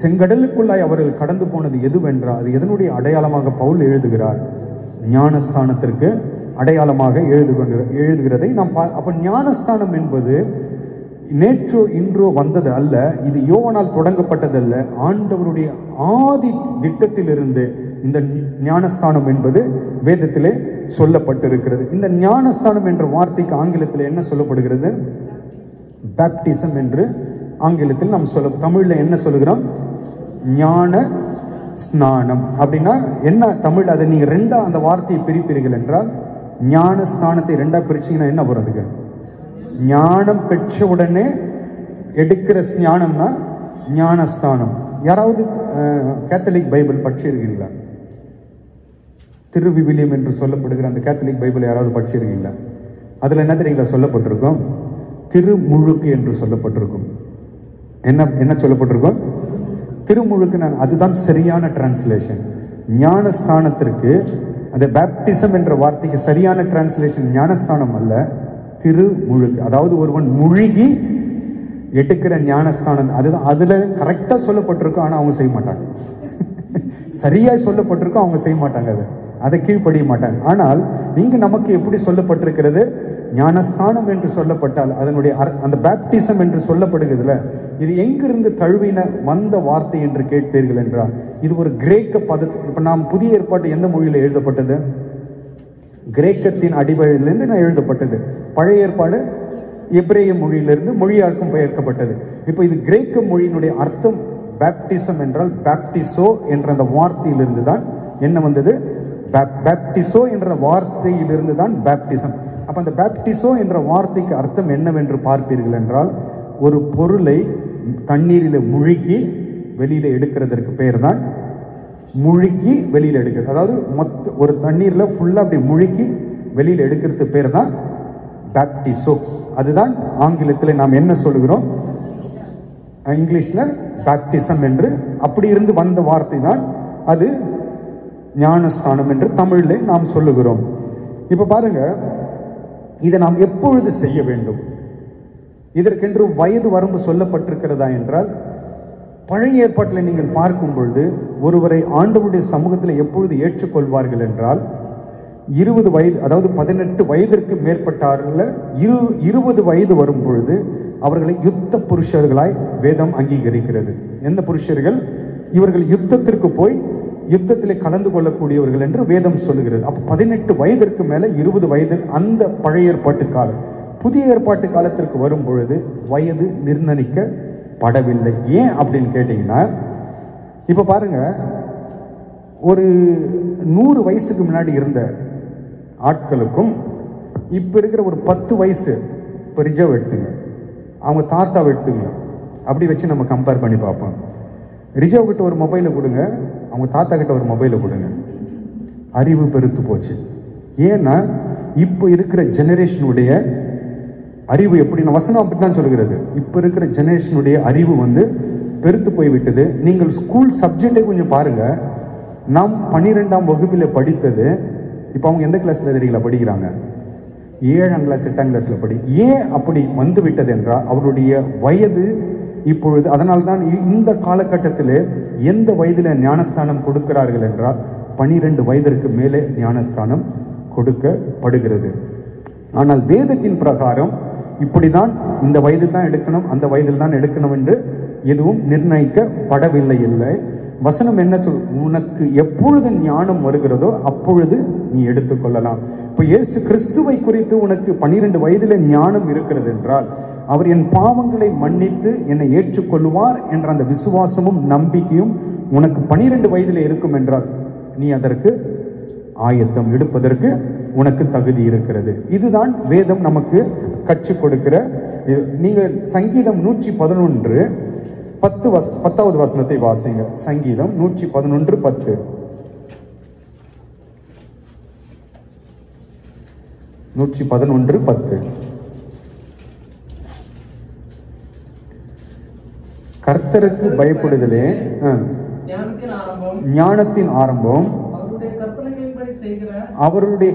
செங்கடலுக்குள்ளாய் அவர்கள் கடந்து போனது எதுவென்றால் அது எதனுடைய அடையாளமாக பவுல் எழுதுகிறார்? ஞானஸ்தானத்திற்கு அடையாளமாக எழுதுகிறதை நாம் அப்ப ஞானஸ்தானம் என்பது நேற்றோ இன்றோ வந்தது அல்ல. இது யோவானால் தொடங்கப்பட்டதல்ல. ஆண்டவருடைய ஆதி திட்டத்திலிருந்து இந்த ஞானஸ்தானம் என்பது வேதத்திலே சொல்லப்பட்டிருக்கிறது. இந்த ஞானஸ்தானம் என்ற வார்த்தைக்கு ஆங்கிலத்தில் என்ன சொல்லப்படுகிறது? பேப்டிசம் என்று ஆங்கிலத்தில் நாம் தமிழ்ல என்ன சொல்லுகிறோம்? ஞான ஸ்நானம். அப்படின்னா என்ன தமிழ்? அதை நீங்க ரெண்டா அந்த வார்த்தையை பிரிப்பீர்கள் என்றால், ஞான ஸ்நானத்தை ரெண்டா பிரிச்சீங்கன்னா என்ன வருதுங்க? ஞானம் பெற்ற உடனே எடுக்கிற ஞானம்னா ஞானஸ்தானம். யாராவது கேத்தலிக் பைபிள் படிச்சிருக்கீங்களா? திருவிவிலியம் என்று சொல்லப்படுகிற அந்த கேத்தலிக் பைபிள் யாராவது படிச்சிருக்கீங்களா? அதுல என்ன தெரியுங்களா சொல்லப்பட்டிருக்கும்? திருமுழுக்கு என்று சொல்லப்பட்டிருக்கும். என்ன சொல்லப்பட்டிருக்கும்? திருமுழுக்கு. அதுதான் சரியான டிரான்ஸ்லேஷன். ஞானஸ்தானத்திற்கு அந்த பேப்டிசம் என்ற வார்த்தைக்கு சரியான டிரான்ஸ்லேஷன் ஞானஸ்தானம் அல்ல, திருமுழுக்கு. அதாவது ஒருவன் முழுகி எடுக்கிற ஞானஸ்தானம். அதுதான் அதுல கரெக்டா சொல்லப்பட்டிருக்கும். ஆனா அவங்க செய்ய மாட்டாங்க. சரியா சொல்லப்பட்டிருக்கும், அவங்க செய்ய மாட்டாங்க. அதை கீழ்ப்படிய மாட்டாங்க. ஆனால் இங்கு நமக்கு எப்படி சொல்லப்பட்டிருக்கிறது? ஞானஸ்தானம் என்று சொல்லப்பட்டால் அதனுடைய அந்த பேப்டிசம் என்று சொல்லப்படுகிறதுல இது எங்கிருந்து தழுவின வந்த வார்த்தை என்று கேட்பீர்கள் என்றால், இது ஒரு கிரேக்க பதத்தை. இப்ப நாம் புதிய ஏற்பாட்டு எந்த மொழியில எழுதப்பட்டது? கிரேக்கத்தின் அடிப்படையிலிருந்து நான் எழுதப்பட்டது. பழைய ஏற்பாடு எபிரேய மொழியிலிருந்து மொழியாக்கம் பெயர்க்கப்பட்டது. இப்போ இது கிரேக்க மொழியினுடைய அர்த்தம் பேப்டிசம் என்றால் பேப்டிசோ என்ற அந்த வார்த்தையிலிருந்து தான் என்ன வந்தது? பேப்டிசோ என்ற வார்த்தையிலிருந்து தான் பேப்டிசம். அப்ப அந்த பேப்டிசோ என்ற வார்த்தைக்கு அர்த்தம் என்னவென்று பார்ப்பீர்கள் என்றால், ஒரு பொருளை தண்ணீரில் முழுக்கி வெளியில எடுக்கிறதற்கு பெயர் தான் முழுக்கி வெளியில எடுக்கிறது. அதாவது ஒரு தண்ணீர்ல ஃபுல்லா அப்படி முழுக்கி வெளியில எடுக்கிறது பேர் தான் பேப்டிசோ. அதுதான் ஆங்கிலத்தில் நாம் என்ன சொல்லுகிறோம்? இங்கிலீஷ்ல பேப்டிசம் என்று. அப்படி இருந்து வந்த வார்த்தை தான் அது ஞானஸ்தானம் என்று தமிழில் நாம் சொல்லுகிறோம். இப்ப பாருங்க, இதை நாம் எப்பொழுது செய்ய வேண்டும்? இதற்கென்று வயது வரம்பு சொல்லப்பட்டிருக்கிறதா என்றால், பழைய ஏற்பாட்டில் நீங்கள் பார்க்கும் பொழுது ஒருவரை ஆண்டவருடைய சமூகத்தில் எப்பொழுது ஏற்றுக்கொள்வார்கள் என்றால், 20 வயது, அதாவது 18 வயதிற்கு மேற்பட்டார்கள் 20 வயது வரும் பொழுது அவர்களை யுத்த புருஷர்களாய் வேதம் அங்கீகரிக்கிறது. எந்த புருஷர்கள்? இவர்கள் யுத்தத்திற்கு போய் யுத்தத்திலே கலந்து கொள்ளக்கூடியவர்கள் என்று வேதம் சொல்லுகிறது. அப்ப 18 வயதிற்கு மேல 20 வயது அந்த பழைய ஏற்பாட்டு காலம். புதிய ஏற்பாட்டு காலத்திற்கு வரும் பொழுது வயது நிர்ணயிக்கப்படவில்லை. ஏன் அப்படின்னு கேட்டீங்கன்னா, இப்ப பாருங்க, ஒரு 100 வயசுக்கு முன்னாடி இருந்த ஆட்களுக்கும் இப்ப இருக்கிற ஒரு 10 வயசு, இப்ப ரிஜர்வ் எடுத்துங்க, அவங்க தாத்தாவை எடுத்துங்க, அப்படி வச்சு நம்ம கம்பேர் பண்ணி பார்ப்போம். ரிஜர்வ் கிட்ட ஒரு மொபைலை கொடுங்க, அவங்க தாத்தா கிட்ட ஒரு மொபைலை கொடுங்க, அறிவு பெருத்து போச்சு. ஏன்னா இப்போ இருக்கிற ஜெனரேஷனுடைய அறிவு எப்படின்னா, வசனம் அப்படித்தான் சொல்லுகிறது, இப்போ இருக்கிற ஜெனரேஷனுடைய அறிவு பெருத்து போய்விட்டது. நீங்கள் ஸ்கூல் சப்ஜெக்டை கொஞ்சம் பாருங்க. நாம் 12ஆம் வகுப்பில் படித்தது இப்போ அவங்க எந்த கிளாஸ்ல தெரியுங்களா படிக்கிறாங்க? 7ஆம் கிளாஸ் 8ஆம் கிளாஸ்ல ஏன் அப்படி வந்து விட்டது என்றால் அவருடைய வயது இப்பொழுது, அதனால்தான் இந்த காலகட்டத்தில் எந்த வயதில் ஞானஸ்தானம் கொடுக்கிறார்கள் என்றால் 12 வயதிற்கு மேலே ஞானஸ்தானம் கொடுக்கப்படுகிறது. ஆனால் வேதத்தின் பிரகாரம் இப்படிதான் இந்த வயதில் தான் எடுக்கணும், அந்த வயதில் தான் எடுக்கணும் என்று எதுவும் நிர்ணயிக்கப்படவில்லை. இல்லை, வசனம் என்ன சொல், உனக்கு எப்பொழுது ஞானம் வருகிறதோ அப்பொழுது நீ எடுத்துக்கொள்ளலாம். இப்போ இயேசு கிறிஸ்துவை குறித்து உனக்கு 12 வயதில் ஞானம் இருக்கிறது என்றால் அவர் என் பாவங்களை மன்னித்து என்னை ஏற்றுக்கொள்வார் என்ற அந்த விசுவாசமும் நம்பிக்கையும் உனக்கு 12 வயதில் இருக்கும் என்றால் நீ அதற்கு ஆயத்தம் எடுப்பதற்கு உனக்கு தகுதி இருக்கிறது. இதுதான் வேதம் நமக்கு கற்றுக் கொடுக்கிற. நீங்கள் சங்கீதம் 111 10வது வசனத்தை வாசிங்க. சங்கீதம் 111:10. 111:10. கர்த்தருக்கு பயப்படுதலே ஞானத்தின் ஆரம்பம், அவருடைய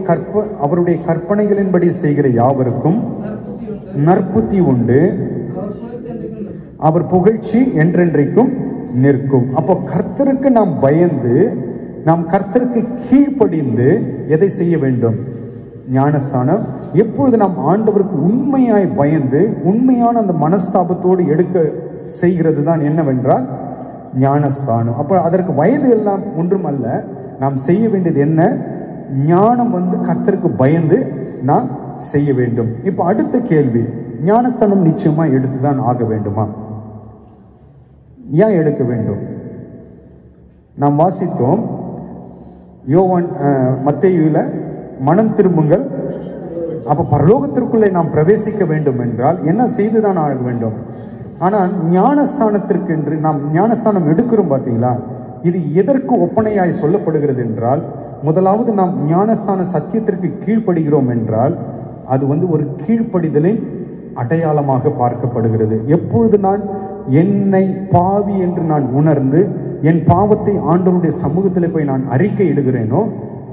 கற்பனைகளின்படி செய்கிற யாவருக்கும் நற்புத்தி உண்டு, அவர் புகழ்ச்சி என்றென்றைக்கும் நிற்கும். அப்போ கர்த்தருக்கு நாம் பயந்து, நாம் கர்த்தருக்கு கீழ்ப்படிந்து எதை செய்ய வேண்டும்? ஞானஸ்தானம். எப்பொழுது நாம் ஆண்டவருக்கு உண்மையாய் பயந்து உண்மையான அந்த மனஸ்தாபத்தோடு எடுக்க செய்கிறது தான் என்னவென்றால் ஞானஸ்தானம். அப்ப அதற்கு வயது எல்லாம் ஒன்றும் அல்ல. நாம் செய்ய வேண்டியது என்ன? ஞானம் கர்த்தருக்கு பயந்து நாம் செய்ய வேண்டும். இப்ப அடுத்த கேள்வி, ஞானஸ்தானம் நிச்சயமா எடுத்துதான் ஆக வேண்டுமா? ஏன் எடுக்க வேண்டும்? நாம் வாசித்தோம் யோவான் மத்தேயுல மனம் திரும்புங்கள், அப்ப பரலோகத்திற்குள்ளே நாம் பிரவேசிக்க வேண்டும் என்றால் என்ன செய்துதான் ஆக வேண்டும்? ஆனால் ஞானஸ்தானத்திற்கு என்று நாம் ஞானஸ்தானம் எடுக்கிறோம் பார்த்தீங்களா, இது எதற்கு ஒப்பனையாய் சொல்லப்படுகிறது என்றால், முதலாவது நாம் ஞானஸ்தான சத்தியத்திற்கு கீழ்ப்படுகிறோம் என்றால் அது ஒரு கீழ்ப்படிதலின் அடையாளமாக பார்க்கப்படுகிறது. எப்பொழுது நான் என்னை பாவி என்று நான் உணர்ந்து என் பாவத்தை ஆண்டவருடைய சமூகத்தில் போய் நான் அறிக்கை இடுகிறேனோ,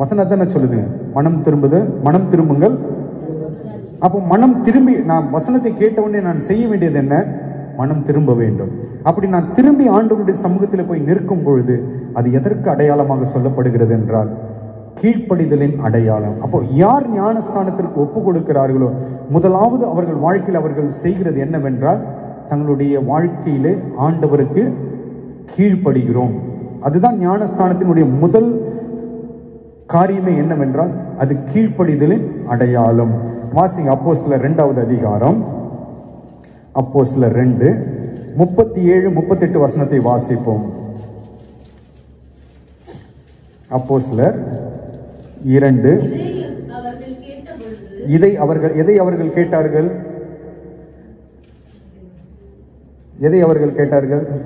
வசனத்தை என்ன சொல்லுது? மனம் திரும்புங்கள். அப்போ மனம் திரும்பி, நான் வசனத்தை கேட்டவுடனே நான் செய்ய வேண்டியது என்ன? மனம் திரும்ப வேண்டும். அப்படி நான் திரும்பி ஆண்டவருடைய சமூகத்தில் போய் நிற்கும் பொழுது அது எதற்கு அடையாளமாக சொல்லப்படுகிறது என்றால் கீழ்ப்படிதலின் அடையாளம். அப்போ யார் ஞானஸ்தானத்திற்கு ஒப்பு கொடுக்கிறார்களோ, முதலாவது அவர்கள் வாழ்க்கையில் அவர்கள் செய்கிறது என்னவென்றால் தங்களுடைய வாழ்க்கையிலே ஆண்டவருக்கு கீழ்ப்படுகிறோம். அதுதான் ஞானஸ்தானத்தினுடைய முதல் காரியமே என்னவென்றால் அது கீழ்ப்படிதலின் அடையாளம். வாசிங்க அப்போஸ்தலர் 2வது அதிகாரம், அப்போஸ்தலர் 2 37-38 வசனத்தை வாசிப்போம். அப்போஸ்தலர் 2. எதை அவர்கள் கேட்டார்கள்?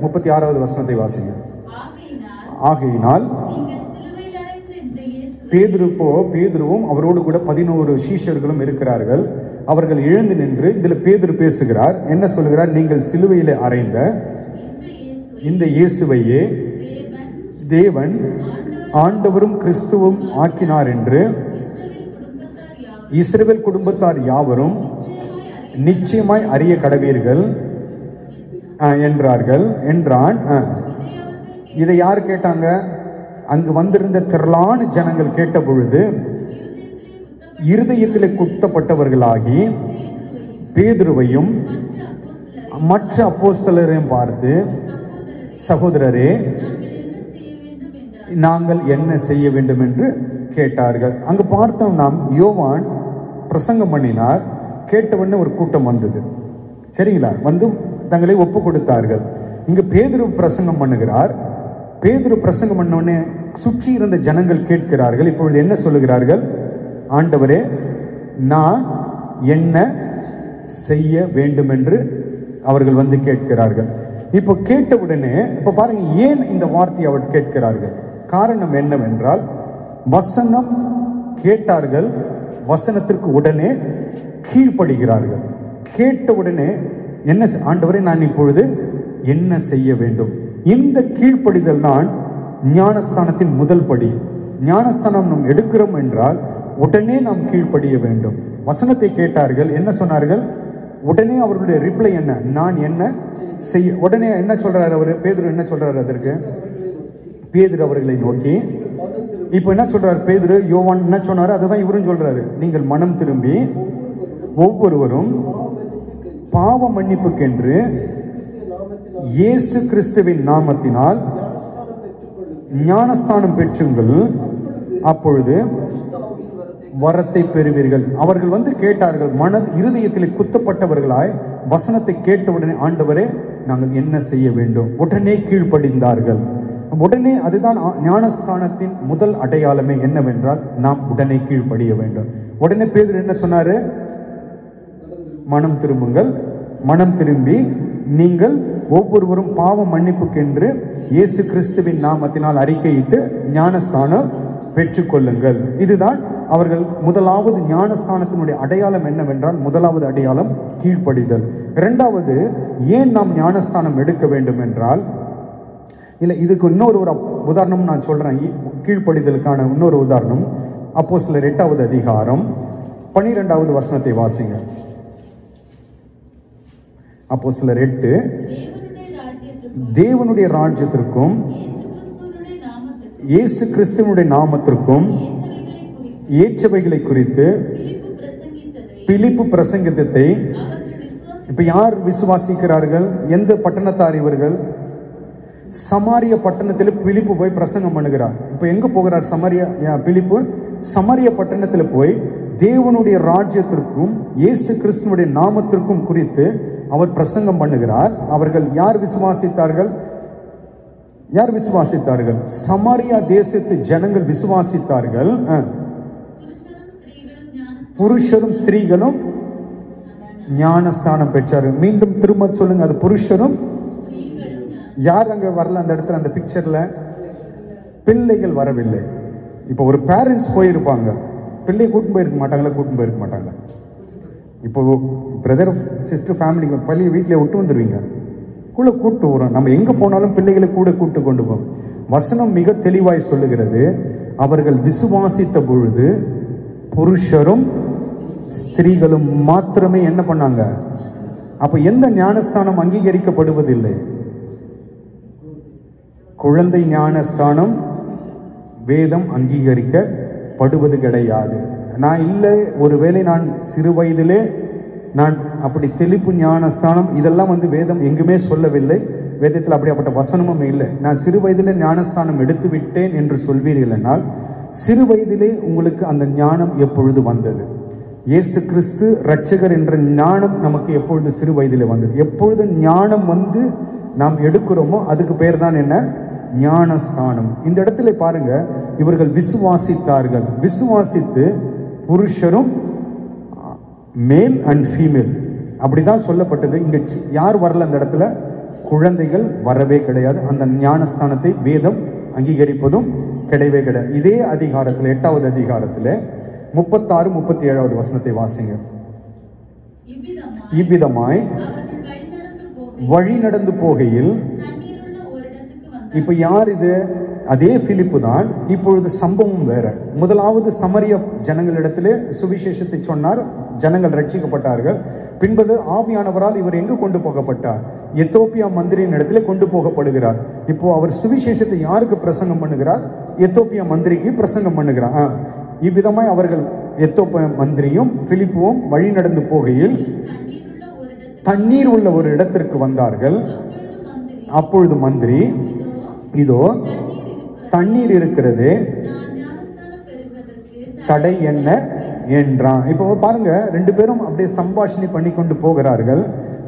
36வது வசனத்தை வாசிங்க. ஆகையினால் பேதுருவும் அவரோடு கூட 11 சீஷர்களும் இருக்கிறார்கள். அவர்கள் எழுந்து நின்று, இதுல பேதுரு பேசுகிறார், என்ன சொல்லுகிறார்? நீங்கள் சிலுவையிலே அறைந்த இந்த இயேசுவையே தேவன் ஆண்டவரும் கிறிஸ்துவும் ஆக்கினார் என்று இஸ்ரவேல் குடும்பத்தார் யாவரும் நிச்சயமாய் அறிய கடவீர்கள் என்றான். இதை யார் கேட்டாங்க? அங்கு வந்திருந்த திரளான ஜனங்கள் கேட்ட பொழுது இருதயத்திலே குத்தப்பட்டவர்களாகி பேதுருவையும் மற்ற அப்போஸ்தலரையும் பார்த்து, சகோதரரே, நாங்கள் என்ன செய்ய வேண்டும் என்று கேட்டார்கள். அங்கு பார்த்தோம் நாம், யோவான் பிரசங்கம் பண்ணினார். கேட்டவுடனே ஒரு கூட்டம் வந்தது. சரிங்களா? தங்களை ஒப்பு கொடுத்தார்கள். இங்கு பேதுரு பிரசங்கம் பண்ணுகிறார். பேதுரு பிரசங்கம் பண்ணோடனே சுற்றி இருந்த ஜனங்கள் கேட்கிறார்கள். இப்பொழுது என்ன சொல்லுகிறார்கள்? ஆண்டவரே, நான் என்ன செய்ய வேண்டும் என்று அவர்கள் கேட்கிறார்கள். இப்போ கேட்டவுடனே இப்ப பாருங்க, ஏன் இந்த வார்த்தையை அவர் கேட்கிறார்கள்? காரணம் என்னவென்றால், வசனம் கேட்டார்கள், வசனத்திற்கு உடனே கீழ்ப்படுகிறார்கள். கேட்டவுடனே என்ன? ஆண்டவரே, நான் இப்பொழுது என்ன செய்ய வேண்டும்? இந்த கீழ்ப்படிதல் தான் ஞானஸ்தானத்தின் முதல் படி. ஞானஸ்தானம் நாம் எடுக்கிறோம் என்றால் உடனே நாம் கீழ்ப்படிய வேண்டும். வசனத்தை கேட்டார்கள், என்ன சொன்னார்கள்? உடனே அவர்களுடைய ரிப்ளை என்ன? நான் என்ன செய்ய? உடனே என்ன சொல்றாரு அவரு? பேதுரு என்ன சொல்றாரு அதற்கு? பேதுரு அவர்களை நோக்கி இப்ப என்ன சொல்றாரு பேதுரு? யோவான் என்ன சொன்னாரு அதுதான் இவரும் சொல்றாரு. நீங்கள் மனம் திரும்பி ஒவ்வொருவரும் பாவ மன்னிப்புக்கென்று இயேசு கிறிஸ்துவின் நாமத்தினால் ஞானஸ்தானம் பெற்றுங்கள், அப்பொழுது வரத்தை பெறுவீர்கள். அவர்கள் கேட்டார்கள், இருதயத்தில் குத்தப்பட்டவர்களாய் வசனத்தை கேட்டவுடனே, ஆண்டவரே நாங்கள் என்ன செய்ய வேண்டும்? உடனே கீழ்ப்படிந்தார்கள். உடனே அதுதான் ஞானஸ்தானத்தின் முதல் அடையாளமே என்னவென்றால் நாம் உடனே கீழ்ப்படிய வேண்டும். உடனே பேதுரு என்ன சொன்னாரு? மனம் திரும்புங்கள், மனம் திரும்பி நீங்கள் ஒவ்வொருவரும் பாவ மன்னிப்புக்கென்று இயேசு கிறிஸ்துவின் நாமத்தினால் அறிக்கையிட்டு ஞானஸ்தானம் பெற்றுக்கொள்ளுங்கள். இதுதான் அவர்கள் முதலாவது ஞானஸ்தானத்தினுடைய அடையாளம். என்னவென்றால் முதலாவது அடையாளம் கீழ்ப்படிதல். இரண்டாவது, ஏன் நாம் ஞானஸ்தானம் எடுக்க வேண்டும் என்றால், இல்லை இதுக்கு இன்னொரு உதாரணம் நான் சொல்றேன். கீழ்ப்படிதலுக்கான இன்னொரு உதாரணம் அப்போஸ்தலர் 8வது அதிகாரம் 12வது வசனத்தை வாசிங்க. அப்போஸ்தலர் 8, தேவனுடைய ராஜ்யத்திற்கும் இயேசு கிறிஸ்துவினுடைய நாமத்திற்கும் ஏற்றவைகளை குறித்து பிலிப்பு பிரசங்கித்ததை இப்ப யார் விசுவாசிக்கிறார்கள்? எந்த பட்டணத்தார் இவர்கள்? சமாரிய பட்டணத்தில் பிலிப்பு போய் பிரசங்கம் பண்ணுகிறார். இப்ப எங்க போகிறார்? பிலிப்பு சமாரிய பட்டணத்தில் போய் தேவனுடைய ராஜ்யத்திற்கும் இயேசு கிறிஸ்துவினுடைய நாமத்திற்கும் குறித்து அவர் பிரசங்கம் பண்ணுகிறார். அவர்கள் யார் விசுவாசித்தார்கள்? சமாரியா தேசத்து ஜனங்கள் விசுவாசித்தார்கள். புருஷரும் ஸ்திரீகளும் ஞானஸ்தானம் பெற்றார்கள். மீண்டும் திரும்ப சொல்லுங்க, அது புருஷரும். யார் அங்க வரல? அந்த இடத்துல அந்த பிக்சர்ல பிள்ளைகள் வரவில்லை. இப்போ ஒரு பேரண்ட்ஸ் போயிருப்பாங்க, பிள்ளை கூட்டின்னு போயிருக்க மாட்டாங்களா? இப்போ பிரதர் சிஸ்டர் ஃபேமிலி பள்ளி வீட்டில் விட்டு வந்துடுவீங்க, கூட கூட்டு வரும். நம்ம எங்க போனாலும் பிள்ளைகளை கூட கூட்டு கொண்டு போவோம். வசனம் மிக தெளிவாய் சொல்லுகிறது, அவர்கள் விசுவாசித்த பொழுது புருஷரும் ஸ்திரீகளும் மாத்திரமே என்ன பண்ணாங்க? அப்ப எந்த ஞானஸ்தானம் அங்கீகரிக்கப்படுவதில்லை? குழந்தை ஞானஸ்தானம் வேதம் அங்கீகரிக்கப்படுவது கிடையாது. நான் இல்லை, ஒருவேளை நான் சிறு வயதிலே நான் அப்படி தெளிப்பு ஞானஸ்தானம் இதெல்லாம் வேதம் எங்குமே சொல்லவில்லை. வேதத்தில் அப்படிப்பட்ட வசனமும் இல்லை. நான் சிறு வயதிலே ஞானஸ்தானம் எடுத்து விட்டேன் என்று சொல்வீர்கள் என்றால், சிறு வயதிலே உங்களுக்கு அந்த ஞானம் எப்பொழுது வந்தது? இயேசு கிறிஸ்து ரட்சகர் என்ற ஞானம் நமக்கு எப்பொழுது சிறு வயதிலே வந்தது? எப்பொழுது ஞானம் நாம் எடுக்கிறோமோ அதுக்கு பேர் தான் என்ன? ஞானஸ்தானம். இந்த இடத்துல பாருங்க, இவர்கள் விசுவாசித்தார்கள். விசுவாசித்து புருஷரும் மேல் அண்ட் ஃபீமேல் அப்படிதான் சொல்லப்பட்டது. இங்க யார் வரல? அந்த இடத்துல குழந்தைகள் வரவே கிடையாது. அந்த ஞானஸ்தானத்தை வேதம் அங்கீகரிப்பதும் கிடையவே கிடையாது. இதே அதிகாரத்தில் 8வது அதிகாரத்தில் 36, 37வது வசனத்தை வாசிங்க. இவ்விதமாய் வழி நடந்து போகையில், இப்ப யார் இது? அதே பிலிப்பு தான். இப்பொழுது சம்பவம் வேற. முதலாவது சமரிய ஜனங்களிடத்திலே சுவிசேஷத்தை சொன்னார், ஜனங்கள் ரட்சிக்கப்பட்டார்கள். பின்பது ஆவியானவரால் இவர் எங்கு கொண்டு போகப்பட்டார்? எத்தோப்பியா மந்திரியின் இடத்திலே கொண்டு போகப்படுகிறார். இப்போ அவர் சுவிசேஷத்தை யாருக்கு பிரசங்கம் பண்ணுகிறார்? எத்தோப்பியா மந்திரிக்கு பிரசங்கம் பண்ணுகிறார். இவ்விதமாய் அவர்கள் எத்தோப்பியா மந்திரியும் பிலிப்புவும் வழி நடந்து போகையில் தண்ணீர் உள்ள ஒரு இடத்திற்கு வந்தார்கள். அப்பொழுது மந்திரி, இதோ தண்ணீர் இருக்கிறது, தடை என்ன என்றான். இப்போ பாருங்க, ரெண்டு பேரும் அப்படியே சம்பாஷணை பண்ணி கொண்டு போகிறார்கள்.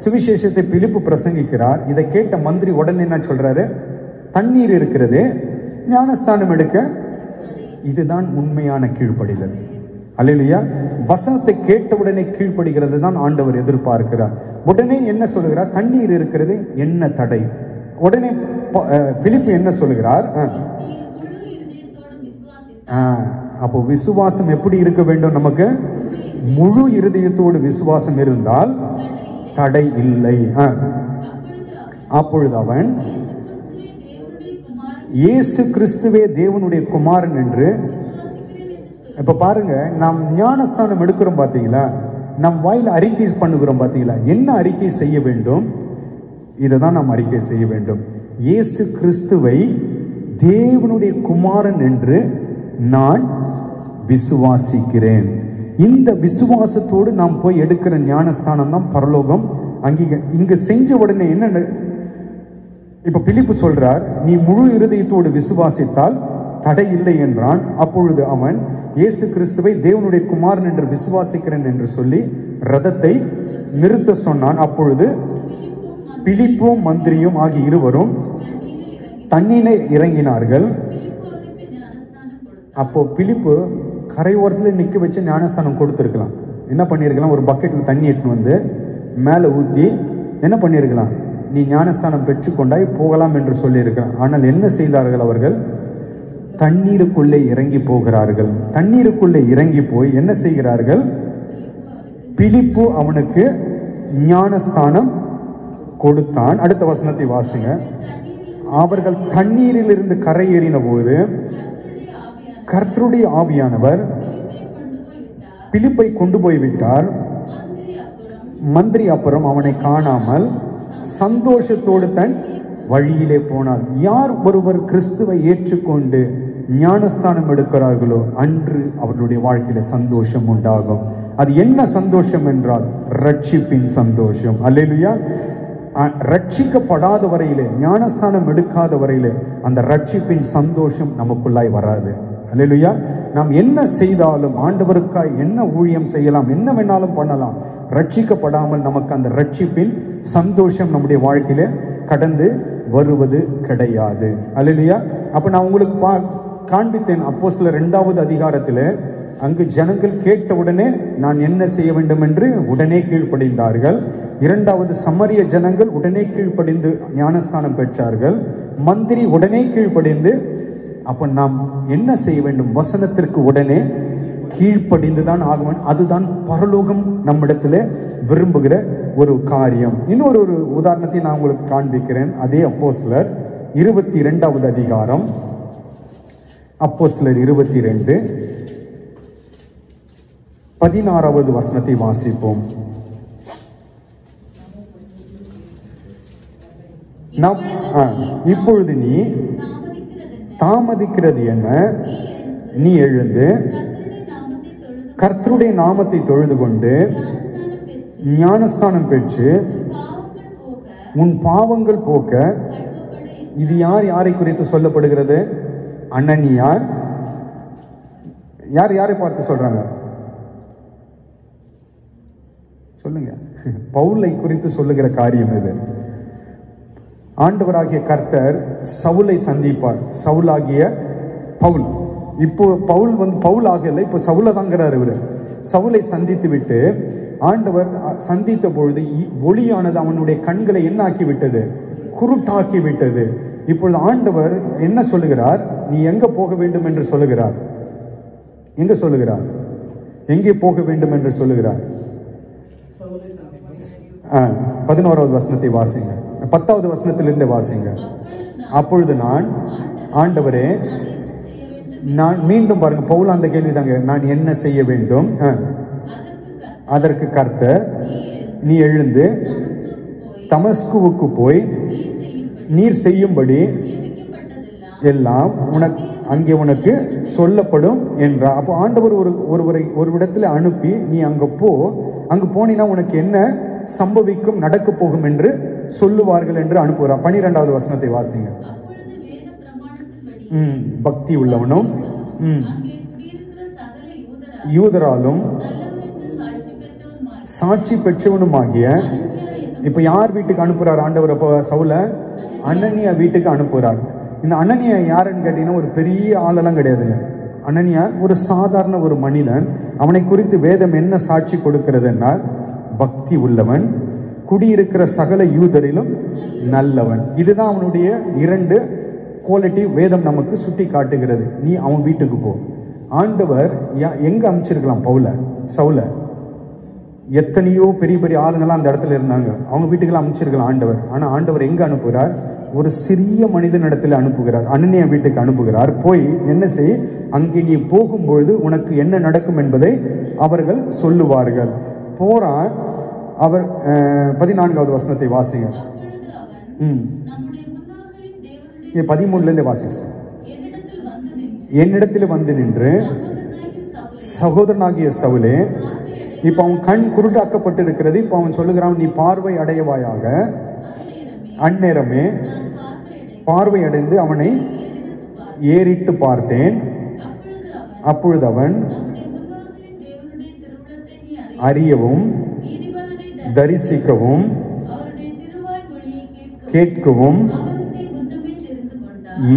சுவிசேஷத்தை பிலிப்பு பிரசங்கிக்கிறார். இதை கேட்ட மந்திரி உடனே என்ன சொல்றாரு? தண்ணீர் இருக்கிறது, ஞானஸ்தானம் எடுக்க. இதுதான் உண்மையான கீழ்ப்படிதல். அல்லேலூயா. வசனத்தை கேட்டவுடனே கீழ்ப்படுகிறது தான் ஆண்டவர் எதிர்பார்க்கிறார். உடனே என்ன சொல்லுகிறார்? தண்ணீர் இருக்கிறது, என்ன தடை? உடனே பிலிப்பு என்ன சொல்லுகிறார்? அப்போ விசுவாசம் எப்படி இருக்க வேண்டும்? நமக்கு முழு இருதயத்தோடு விசுவாசம் இருந்தால் தடை இல்லை. அப்பொழுது அவன் இயேசு கிறிஸ்துவே தேவனுடைய குமாரன் என்று. இப்ப பாருங்க, நாம் ஞானஸ்தானம் எடுக்கிறோம் பாத்தீங்களா, நம் வாயில அறிக்கை பண்ணுகிறோம் பாத்தீங்களா, என்ன அறிக்கை செய்ய வேண்டும்? இதைதான் நாம் அறிக்கை செய்ய வேண்டும். இயேசு கிறிஸ்துவை தேவனுடைய குமாரன் என்று நான் விசுவாசிக்கிறேன். இந்த விசுவாசத்தோடு நாம் போய் எடுக்கிற ஞானஸ்தானம் தான் பரலோகம் இங்க செஞ்ச உடனே என்ன, இப்ப பிலிப்பு சொல்றார், நீ முழு இருதயத்தோடு விசுவாசித்தால் தடை இல்லை என்றான். அப்பொழுது அவன் இயேசு கிறிஸ்துவை தேவனுடைய குமாரன் என்று விசுவாசிக்கிறேன் என்று சொல்லி ரதத்தை நிறுத்த சொன்னான். அப்பொழுது பிலிப்பும் மந்திரியும் ஆகிய இருவரும் தண்ணீரை இறங்கினார்கள். அப்போ பிலிப்பு கரையோரத்தில் நிக்க வச்சு ஞானஸ்தானம் கொடுத்திருக்கலாம். என்ன பண்ணிருக்கலாம்? ஒரு பக்கெட்ல தண்ணி எடுத்து வந்து மேல ஊத்தி என்ன பண்ணிருக்கலாம்? நீ ஞானஸ்தானம் பெற்றுக்கொண்டாய் போகலாம் என்று சொல்லி இருக்கலாம். ஆனால் என்ன செய்தார்கள்? அவர்கள் தண்ணீருக்குள்ளே இறங்கி போகிறார்கள். தண்ணீருக்குள்ளே இறங்கி போய் என்ன செய்கிறார்கள்? பிலிப்பு அவனுக்கு ஞானஸ்தானம் கொடுத்தான். அடுத்த வசனத்தை வாசிங்க. அவர்கள் தண்ணீரில் இருந்து கரையேறின போது கர்த்தருடைய ஆவியானவர் பிலிப்பை கொண்டு போய் விட்டார். மந்திரி அப்புறம் அவனை காணாமல் சந்தோஷத்தோடு தன் வழியிலே போனார். யார் ஒருவர் கிறிஸ்துவை ஏற்றுக்கொண்டு ஞானஸ்தானம் எடுக்கிறார்களோ அன்று அவர்களுடைய வாழ்க்கையில சந்தோஷம் உண்டாகும். அது என்ன சந்தோஷம் என்றால் ரட்சிப்பின் சந்தோஷம். அல்லேலூயா. ரட்சிக்கப்படாத வரையிலே, ஞானஸ்தானம் எடுக்காத வரையிலே அந்த ரட்சிப்பின் சந்தோஷம் நமக்குள்ளாய் வராது. அல்லேலூயா. நாம் என்ன செய்தாலும், ஆண்டவருக்காய் என்ன ஊழியம் செய்யலாம், என்ன வேணாலும் பண்ணலாம், ரட்சிக்கப்படாமல் நமக்கு அந்த ரட்சிப்பின் சந்தோஷம் நம்முடைய வாழ்க்கையில கடந்து வருவது கிடையாது. அல்லேலூயா. அப்ப நான் உங்களுக்கு காண்பித்தேன் அப்போஸ்தலர் 2வது அதிகாரத்திலே, அங்கு ஜனங்கள் கேட்டவுடனே நான் என்ன செய்ய வேண்டும் என்று உடனே கீழ்ப்படிந்தார்கள். 2வது சமரிய ஜனங்கள் உடனே கீழ்ப்படிந்து ஞானஸ்தானம் பெற்றார்கள். மந்திரி உடனே கீழ்ப்படிந்து. அப்ப நாம் என்ன செய்ய வேண்டும்? வசனத்திற்கு உடனே கீழ்ப்படிந்துதான் ஆகும். அதுதான் பரலோகம் நம்மிடத்துல விரும்புகிற ஒரு காரியம். இன்னொரு உதாரணத்தை நான் உங்களுக்கு காண்பிக்கிறேன். அதே அப்போஸ்தலர் 22வது அதிகாரம், அப்போஸ்தலர் 22 16வது வசனத்தை வாசிப்போம். இப்பொழுது நீ தாமதிக்கிறது என்ன? நீ எழுந்து கர்த்தருடைய நாமத்தை தொழுது கொண்டு ஞானஸ்தானம் பெற்று உன் பாவங்கள் போக்க. இது யாரை குறித்து சொல்லப்படுகிறது? அனனியார். யாரை பார்த்து சொல்றாங்க? சொல்லுங்க. பவுலை குறித்து சொல்லுகிற காரியம் இது. ஆண்டவராகிய கர்த்தர் சவுலை சந்திப்பார். சவுலாகிய பவுல். இப்போ பவுல் ஆகல, இப்போ சவுல தாங்கிறார் இவரு. சவுலை சந்தித்து விட்டு ஆண்டவர் சந்தித்த பொழுது ஒளியானது அவனுடைய கண்களை என்ன ஆக்கி விட்டது? குருட்டாக்கி விட்டது. இப்பொழுது ஆண்டவர் என்ன சொல்லுகிறார்? நீ எங்க போக வேண்டும் என்று சொல்லுகிறார். எங்க சொல்லுகிறார்? எங்கே போக வேண்டும் என்று சொல்லுகிறார்? 11வது வசனத்தை வாசிங்க. 10வது வசனத்திலிருந்து வாசிங்க. அப்பொழுது நான், ஆண்டவரே, நான் மீண்டும் பாருங்க, பவுல் அந்த கேள்வி தாங்க, நான் என்ன செய்ய வேண்டும்? அதற்கு கர்த்தர், நீ எழுந்து தமஸ்குவுக்கு போய் நீர் செய்யும்படி எல்லாம் அங்கே உனக்கு சொல்லப்படும் என்றார். அப்போ ஆண்டவர் ஒரு இடத்துல அனுப்பி, நீ அங்கு போனீங்கன்னா உனக்கு என்ன சம்பவிக்கும், நடக்க போகும் என்று சொல்லுவார்கள் என்று அனுப்புகிறார். 12வது வசனத்தை வாசிங்க. பக்தி உள்ளவனும் யூதராலும் சாட்சி பெற்றவனுமாகிய. இப்ப யார் வீட்டுக்கு அனுப்புறார் ஆண்டவர்? அப்ப சவுல அனனியா வீட்டுக்கு அனுப்புறார். இந்த அனனியா யாருன்னு கேட்டீங்கன்னா ஒரு பெரிய ஆளெல்லாம் கிடையாதுங்க. அனனியா ஒரு சாதாரண ஒரு மனிதன். அவனை குறித்து வேதம் என்ன சாட்சி கொடுக்கிறதுன்னா, பக்தி உள்ளவன், குடியிருக்கிற சகல யூதரிலும் நல்லவன். இதுதான் அவனுடைய 2 குவாலிட்டி வேதம் நமக்கு சுட்டி காட்டுகிறது. நீ அவன் வீட்டுக்கு போ. ஆண்டவர் எங்க அமைச்சிருக்கலாம்? சவுல. எத்தனையோ பெரிய பெரிய ஆளுங்கெல்லாம் அந்த இடத்துல இருந்தாங்க, அவங்க வீட்டுக்கெல்லாம் அமைச்சிருக்கலாம் ஆண்டவர். ஆனா ஆண்டவர் எங்க அனுப்புகிறார்? ஒரு சிறிய மனிதனிடத்தில் அனுப்புகிறார், அனனியா வீட்டுக்கு அனுப்புகிறார். போய் என்ன செய், அங்கே நீ போகும்பொழுது உனக்கு என்ன நடக்கும் என்பதை அவர்கள் சொல்லுவார்கள். போறான். அவர் 14வது வசனத்தை வாசிங்க. 13 வாசிங்க. என்னிடத்தில் வந்து நின்று சகோதரனாகிய சவுலே, இப்ப அவன் கண் குருடாக்கப்பட்டு இருக்கிறது. இப்ப அவன் சொல்லுகிறான், நீ பார்வை அடையவாயாக. அந்நேரமே பார்வை அடைந்து அவனை ஏறிட்டு பார்த்தேன். அப்பொழுது அவன் அறியவும் தரிசிக்கவும் கேட்கவும்,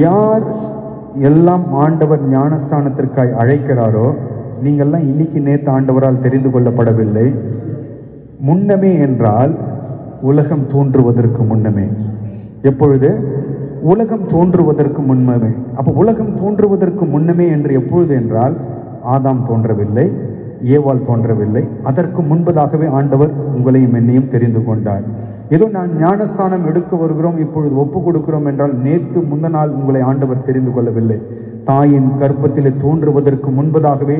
யார் எல்லாம் ஆண்டவர் ஞானஸ்தானத்திற்காய் அழைக்கிறாரோ, நீங்கள்லாம் இன்னைக்கு நேற்று ஆண்டவரால் தெரிந்து கொள்ளப்படவில்லை. முன்னமே என்றால் உலகம் தோன்றுவதற்கு முன்னமே. எப்பொழுது? உலகம் தோன்றுவதற்கு முன்னமே. அப்போ உலகம் தோன்றுவதற்கு முன்னமே என்று எப்பொழுது என்றால், ஆதாம் தோன்றவில்லை, ஏவாள் தோன்றவில்லை. அதற்கு முன்பதாகவே ஆண்டவர் உங்களையும் என்னையும் தெரிந்து கொண்டார். ஏதோ நான் ஞானஸ்தானம் எடுக்க வருகிறோம், இப்பொழுது ஒப்பு கொடுக்கிறோம் என்றால், நேற்று முந்த நாள் உங்களை ஆண்டவர் தெரிந்து கொள்ளவில்லை. தாயின் கர்ப்பத்திலே தோன்றுவதற்கு முன்பதாகவே,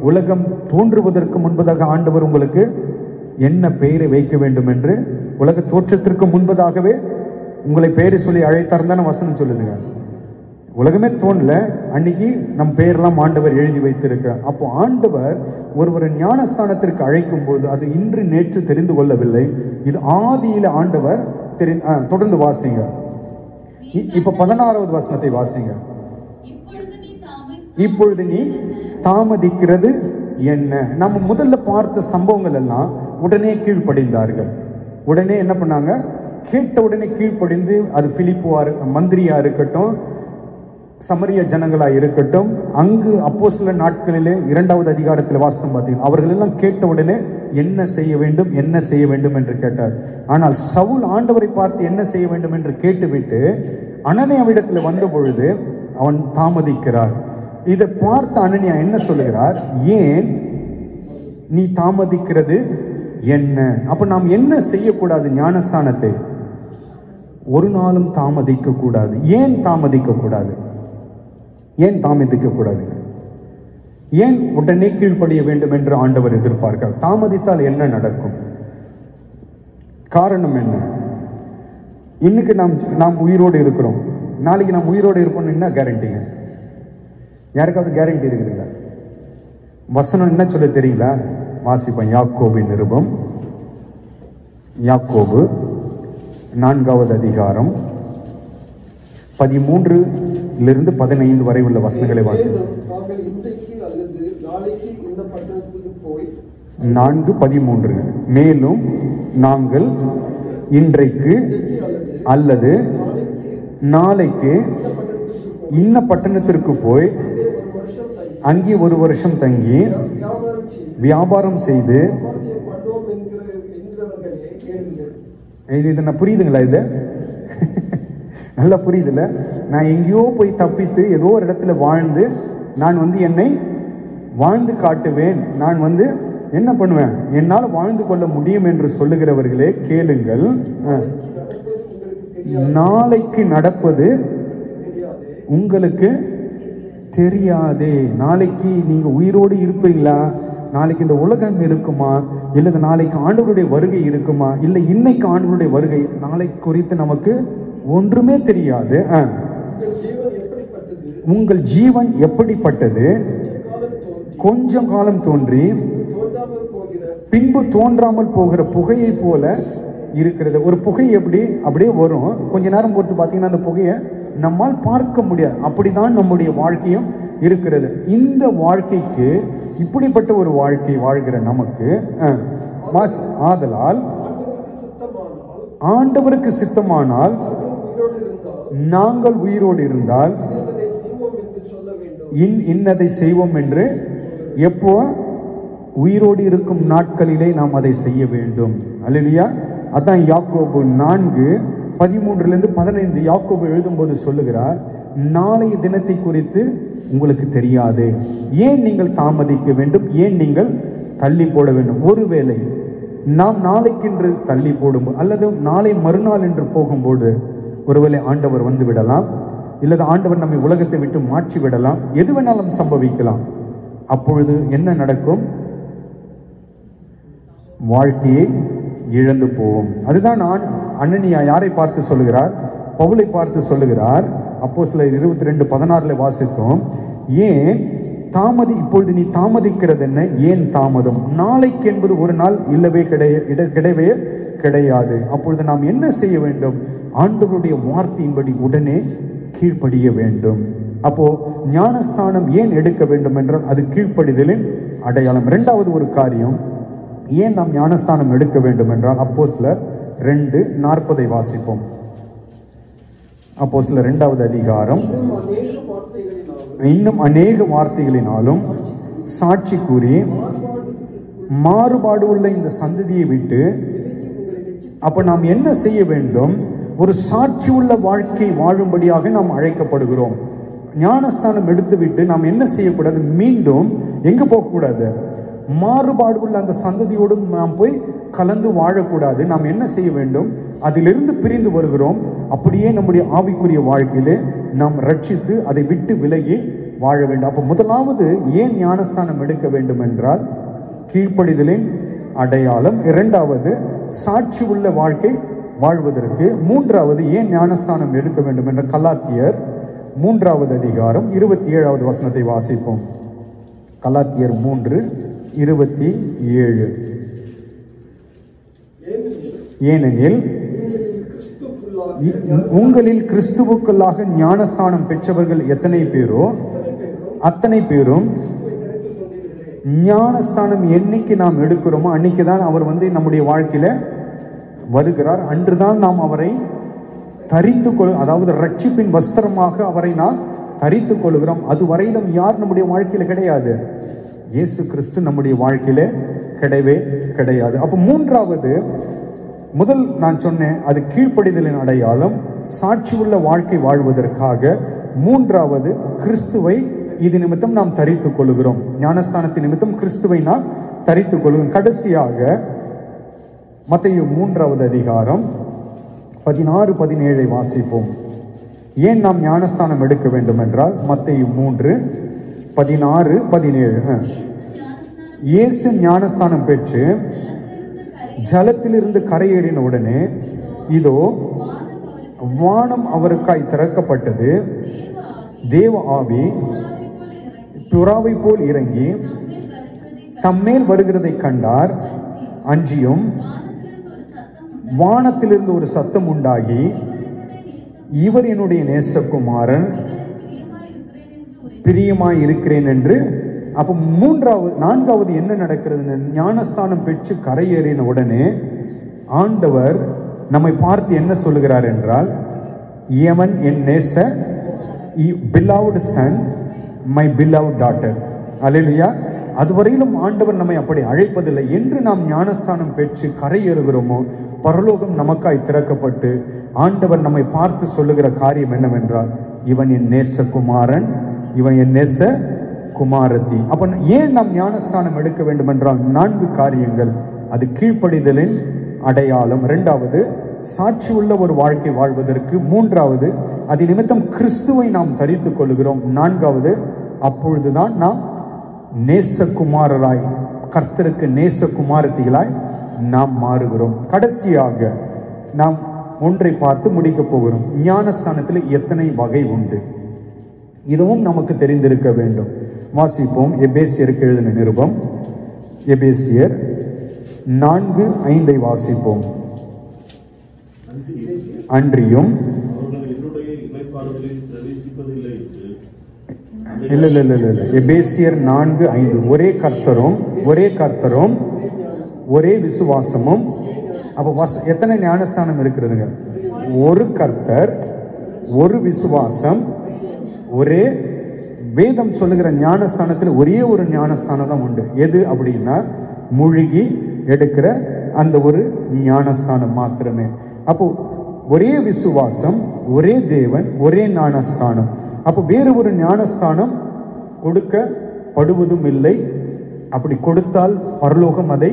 உலகம் தோன்றுவதற்கு முன்பதாக ஆண்டவர் உங்களுக்கு என்ன பெயரை வைக்க வேண்டும் என்று உலக தோற்றத்திற்கு முன்பதாகவே உங்களை பெயரை சொல்லி அழைத்தார் தானே வசனம் சொல்லுதுங்க. உலகமே தோன்றல, அன்னைக்கு நம் பெயரெல்லாம் ஆண்டவர் எழுதி வைத்திருக்கிறார். அப்போ ஆண்டவர் ஒருவரை ஞானஸ்தானத்திற்கு அழைக்கும் போது அது இன்று நேற்று தெரிந்து கொள்ளவில்லை, இது ஆதியில ஆண்டவர் தொடர்ந்து வாசிங்க. இப்ப 16வது வசனத்தை வாசிங்க. இப்பொழுது நீ தாமதிக்கிறது என்ன? நம்ம முதல்ல பார்த்த சம்பவங்கள் எல்லாம் உடனே கீழ்ப்படிந்தார்கள். உடனே என்ன பண்ணாங்க? கேட்ட உடனே கீழ்ப்படிந்து, அது பிலிப்புவா மந்திரியா இருக்கட்டும், சமரிய ஜனங்களா இருக்கட்டும், அங்கு அப்போஸ்தலர் நாட்களிலே 2வது அதிகாரத்தில் வாசனம் பார்த்தீங்கன்னா, அவர்கள் எல்லாம் கேட்ட உடனே என்ன செய்ய வேண்டும் என்ன செய்ய வேண்டும் என்று கேட்டார். ஆனால் சவுல் ஆண்டவரை பார்த்து என்ன செய்ய வேண்டும் என்று கேட்டுவிட்டு அனனியாவிடத்தில் வந்த பொழுது அவன் தாமதிக்கிறார். இதை பார்த்த அனனியா என்ன சொல்லுகிறார்? ஏன் நீ தாமதிக்கிறது என்ன? அப்ப நாம் என்ன செய்யக்கூடாது? ஞானஸ்தானத்தை ஒரு நாளும் தாமதிக்க கூடாது. ஏன் தாமதிக்க கூடாது? ஏன் தாமதிக்க கூடாது? ஏன் உடனே கீழ்ப்படிய வேண்டும் என்று ஆண்டவர் எதிர்பார்க்கிறார்? தாமதித்தால் என்ன நடக்கும்? காரணம் என்ன? இன்னைக்கு நாம் உயிரோடு இருக்கிறோம், நாளைக்கு நாம் உயிரோடு இருப்போம், என்ன கேரண்டிங்க? யாருக்காவது கேரண்டி இருக்குதுங்களா? வசனம் என்ன சொல்ல தெரியுங்களா? வாசிப்போம். யாக்கோபின் நிருபம், யாக்கோபு 4வது அதிகாரம் 13 15 வரை உள்ள வசனங்களை வாசிப்போம். 4:13. மேலும் நாங்கள் இன்றைக்கு அல்லது நாளைக்கு இன்ன பட்டணத்திற்கு போய் அங்கே ஒரு வருஷம் தங்கி வியாபாரம் செய்து, இது என்ன புரியுதுங்களா? இது நல்லா புரியுதுல்ல? நான் எங்கேயோ போய் தப்பித்து ஏதோ ஒரு இடத்துல வாழ்ந்து நான் என்னை வாழ்ந்து காட்டுவேன், நான் என்ன பண்ணுவேன், என்னால் வாழ்ந்து கொள்ள முடியும் என்று சொல்லுகிறவர்களே கேளுங்கள். நாளைக்கு நடப்பது உங்களுக்கு தெரியாதே. நாளைக்கு நீங்க உயிரோடு இருப்பீங்களா? நாளைக்கு இந்த உலகம் இருக்குமா? இல்ல நாளைக்கு ஆண்டவருடைய வருகை இருக்குமா? இல்ல இன்னைக்கு ஆண்டவருடைய வருகை, நாளை குறித்து நமக்கு ஒன்றுமே தெரியாது. உங்கள் ஜீவன் எப்படிப்பட்டது? கொஞ்சம் காலம் தோன்றி பின்பு தோன்றாமல் போகிற புகையை போல இருக்கிறது. ஒரு புகை எப்படி அப்படியே வரும், கொஞ்ச நேரம் பொறுத்து பார்த்தீங்கன்னா அந்த புகையை நம்மால் பார்க்க முடியாது. அப்படிதான் நம்முடைய வாழ்க்கையும் இருக்கிறது. இந்த வாழ்க்கைக்கு இப்படிப்பட்ட ஒரு வாழ்க்கை வாழ்கிற நமக்கு ஆதலால் ஆண்டவருக்கு சித்தமானால் நாங்கள் உயிரோடு இருந்தால் இன்னதை செய்வோம் என்று எப்போ உயிரோடு இருக்கும் நாட்களிலே நாம் அதை செய்ய வேண்டும். அல்லேலூயா. அதான் யாக்கோபு 4:13-15 யாக்கோபு எழுதும்போது சொல்லுகிறார், நாளைய தினத்தை குறித்து உங்களுக்கு தெரியாது. ஏன் நீங்கள் தாமதிக்க வேண்டும்? ஏன் நீங்கள் தள்ளி போட வேண்டும்? ஒருவேளை நாம் நாளைக்கென்று தள்ளி போடும் அல்லது நாளை மறுநாள் என்று போகும்போது ஒருவேளை ஆண்டவர் வந்து விடலாம், இல்லது ஆண்டவர் நம்மை உலகத்தை விட்டு மாற்றி விடலாம், எது வேணாலும் சம்பவிக்கலாம். அப்பொழுது என்ன நடக்கும்? வாழ்க்கையை இழந்து போவோம். அதுதான் அனனியா யாரை பார்த்து சொல்லுகிறார்? பவுலை பார்த்து சொல்லுகிறார். அப்போஸ்தலர் 22:16 வாசித்தோம். ஏன் இப்பொழுது நீ தாமதிக்கிறது என்ன? ஏன் தாமதம்? நாளைக்கு என்பது ஒரு நாள் கிடையவே கிடையாது. அப்பொழுது நாம் என்ன செய்ய வேண்டும்? ஆண்டவருடைய வார்த்தையின்படி உடனே கீழ்ப்படிய வேண்டும். அப்போ ஞானஸ்தானம் ஏன் எடுக்க வேண்டும் என்றால் அது கீழ்ப்படிதலின் அடையாளம். இரண்டாவது ஒரு காரியம், ஏன் நாம் ஞானஸ்தானம் எடுக்க வேண்டும் என்றால் அப்போஸ்தலர் 2:40 வாசிப்போம். அப்போஸ்தலர் 2வது அதிகாரம். இன்னும் அநேக வார்த்தைகளினாலும் சாட்சி கூறி மாறுபாடு உள்ள இந்த சந்ததியை விட்டு, அப்ப நாம் என்ன செய்ய வேண்டும்? ஒரு சாட்சி உள்ள வாழ்க்கை வாழும்படியாக நாம் அழைக்கப்படுகிறோம். ஞானஸ்தானம் எடுத்துவிட்டு நாம் என்ன செய்யக்கூடாது? மீண்டும் எங்க போகக்கூடாது? மாறுபாடு உள்ள அந்த சந்ததியோடும் நாம் போய் கலந்து வாழக்கூடாது. நாம் என்ன செய்ய வேண்டும்? அதிலிருந்து பிரிந்து வருகிறோம். அப்படியே நம்முடைய ஆவிக்குரிய வாழ்க்கையிலே நாம் ரட்சித்து அதை விட்டு விலகி வாழ வேண்டும். அப்ப முதலாவது ஏன் ஞானஸ்தானம் எடுக்க வேண்டும் என்றால் கீழ்ப்படிதலின் அடையாளம். இரண்டாவது சாட்சி உள்ள வாழ்க்கை வாழ்வதற்கு. மூன்றாவது ஏன் ஞானஸ்தானம் எடுக்க வேண்டும் என்ற கலாத்தியர் 3வது அதிகாரம் 27வது வசனத்தை வாசிப்போம். கலாத்தியர் 3:27. ஏனெனில் உங்களில் கிறிஸ்துவுக்குள்ளாக ஞானஸ்தானம் பெற்றவர்கள் எத்தனை பேரோ அத்தனை பேரும் ஞானஸ்தானம் என்னைக்கு நாம் எடுக்கிறோமோ அன்னைக்குதான் அவர் நம்முடைய வாழ்க்கையில வருகிறார். அன்றுதான் நாம் அவரை தரித்து அதாவது ரட்சிப்பின் வஸ்திரமாக அவரை நாம் தரித்துக் கொள்கிறோம். அதுவரையிலும் யார் நம்முடைய வாழ்க்கையில கிடையாது? இயேசு கிறிஸ்து நம்முடைய வாழ்க்கையில கிடையவே கிடையாது. அப்ப மூன்றாவது, முதல் நான் சொன்னேன் அது கீழ்ப்படிதலின் அடையாளம். சாட்சி உள்ள வாழ்க்கை வாழ்வதற்காக மூன்றாவது கிறிஸ்துவை இது நிமித்தம் நாம் தரித்துக் கொள்கிறோம். ஞானஸ்தானத்தின் நிமித்தம் கிறிஸ்துவை நாம் தரித்துக் கொள்கிறோம். கடைசியாக மத்தேயு 3வது அதிகாரம் 16-17 வாசிப்போம். ஏன் நாம் ஞானஸ்தானம் எடுக்க வேண்டும் என்றால் மத்தேயு 3:16-17. இயேசு ஞானஸ்தானம் பெற்று ஜலத்திலிருந்து கரையேறின உடனே இதோ வானம் அவருக்காய் திறக்கப்பட்டது. தேவ ஆவி புறாவை போல் இறங்கி தம்மேல் வருகிறதை கண்டார். அன்றியும் வானத்திலிருந்து ஒரு சத்தம் உண்டாகி, இவர் என்னுடைய நேசகுமாரன், பிரியமாய் இருக்கிறேன் என்று. அப்ப நான்காவது என்ன நடக்கிறது? ஞானஸ்தானம் பெற்று கரையேறின உடனே ஆண்டவர் நம்மை பார்த்து என்ன சொல்லுகிறார் என்றால், இவன் என் நேச beloved son, my beloved daughter. அல்லேலூயா. அதுவரையிலும் ஆண்டவர் நம்மை அப்படி அழைப்பதில்லை. என்று நாம் ஞானஸ்தானம் பெற்று கரையேறுகிறோமோ பரலோகம் நமக்காய் திறக்கப்பட்டு ஆண்டவர் நம்மை பார்த்து சொல்லுகிற காரியம் என்னவென்றால், இவன் என் நேசகுமாரன், இவன் என் நேச குமாரத்தி. அப்ப ஏன் நாம் ஞானஸ்தானம் எடுக்க வேண்டும் என்றால் 4 காரியங்கள். அது கீழ்ப்படிதலின் அடையாளம். இரண்டாவது சாட்சி உள்ள ஒரு வாழ்க்கை வாழ்வதற்கு. மூன்றாவது அது நிமித்தம் கிறிஸ்துவை நாம் தரித்துக் கொள்கிறோம். நான்காவது அப்பொழுதுதான் நாம் நேசகுமாரராய், கர்த்தருக்கு நேசகுமாரத்திகளாய் நாம் மாறுகிறோம். கடைசியாக நாம் ஒன்றை பார்த்து முடிக்க போகிறோம். ஞானஸ்தானத்தில் எத்தனை வகை உண்டு? இதுவும் நமக்கு தெரிந்திருக்க வேண்டும். வாசிப்போம். எபேசியருக்கு எழுதின நிருபம், எபேசியர் 4:5 வாசிப்போம். அன்றியும் எபேசியர் 4:5 ஒரே கர்த்தரும் ஒரே விசுவாசமும். அப்ப எத்தனை ஞானஸ்தானம் இருக்கிறதுங்க? ஒரு கர்த்தர், ஒரு விசுவாசம், ஒரே. வேதம் சொல்லுகிற ஞானஸ்தானத்தில் ஒரே ஒரு ஞானஸ்தானம் தான் உண்டு. எது அப்படின்னா மூழ்கி எடுக்கிற அந்த ஒரு ஞானஸ்தானம் மாத்திரமே. அப்போ ஒரே விசுவாசம், ஒரே தேவன், ஒரே ஞானஸ்தானம். அப்போ வேறு ஒரு ஞானஸ்தானம் கொடுக்கப்படுவதும் இல்லை. அப்படி கொடுத்தால் பரலோகம் அதை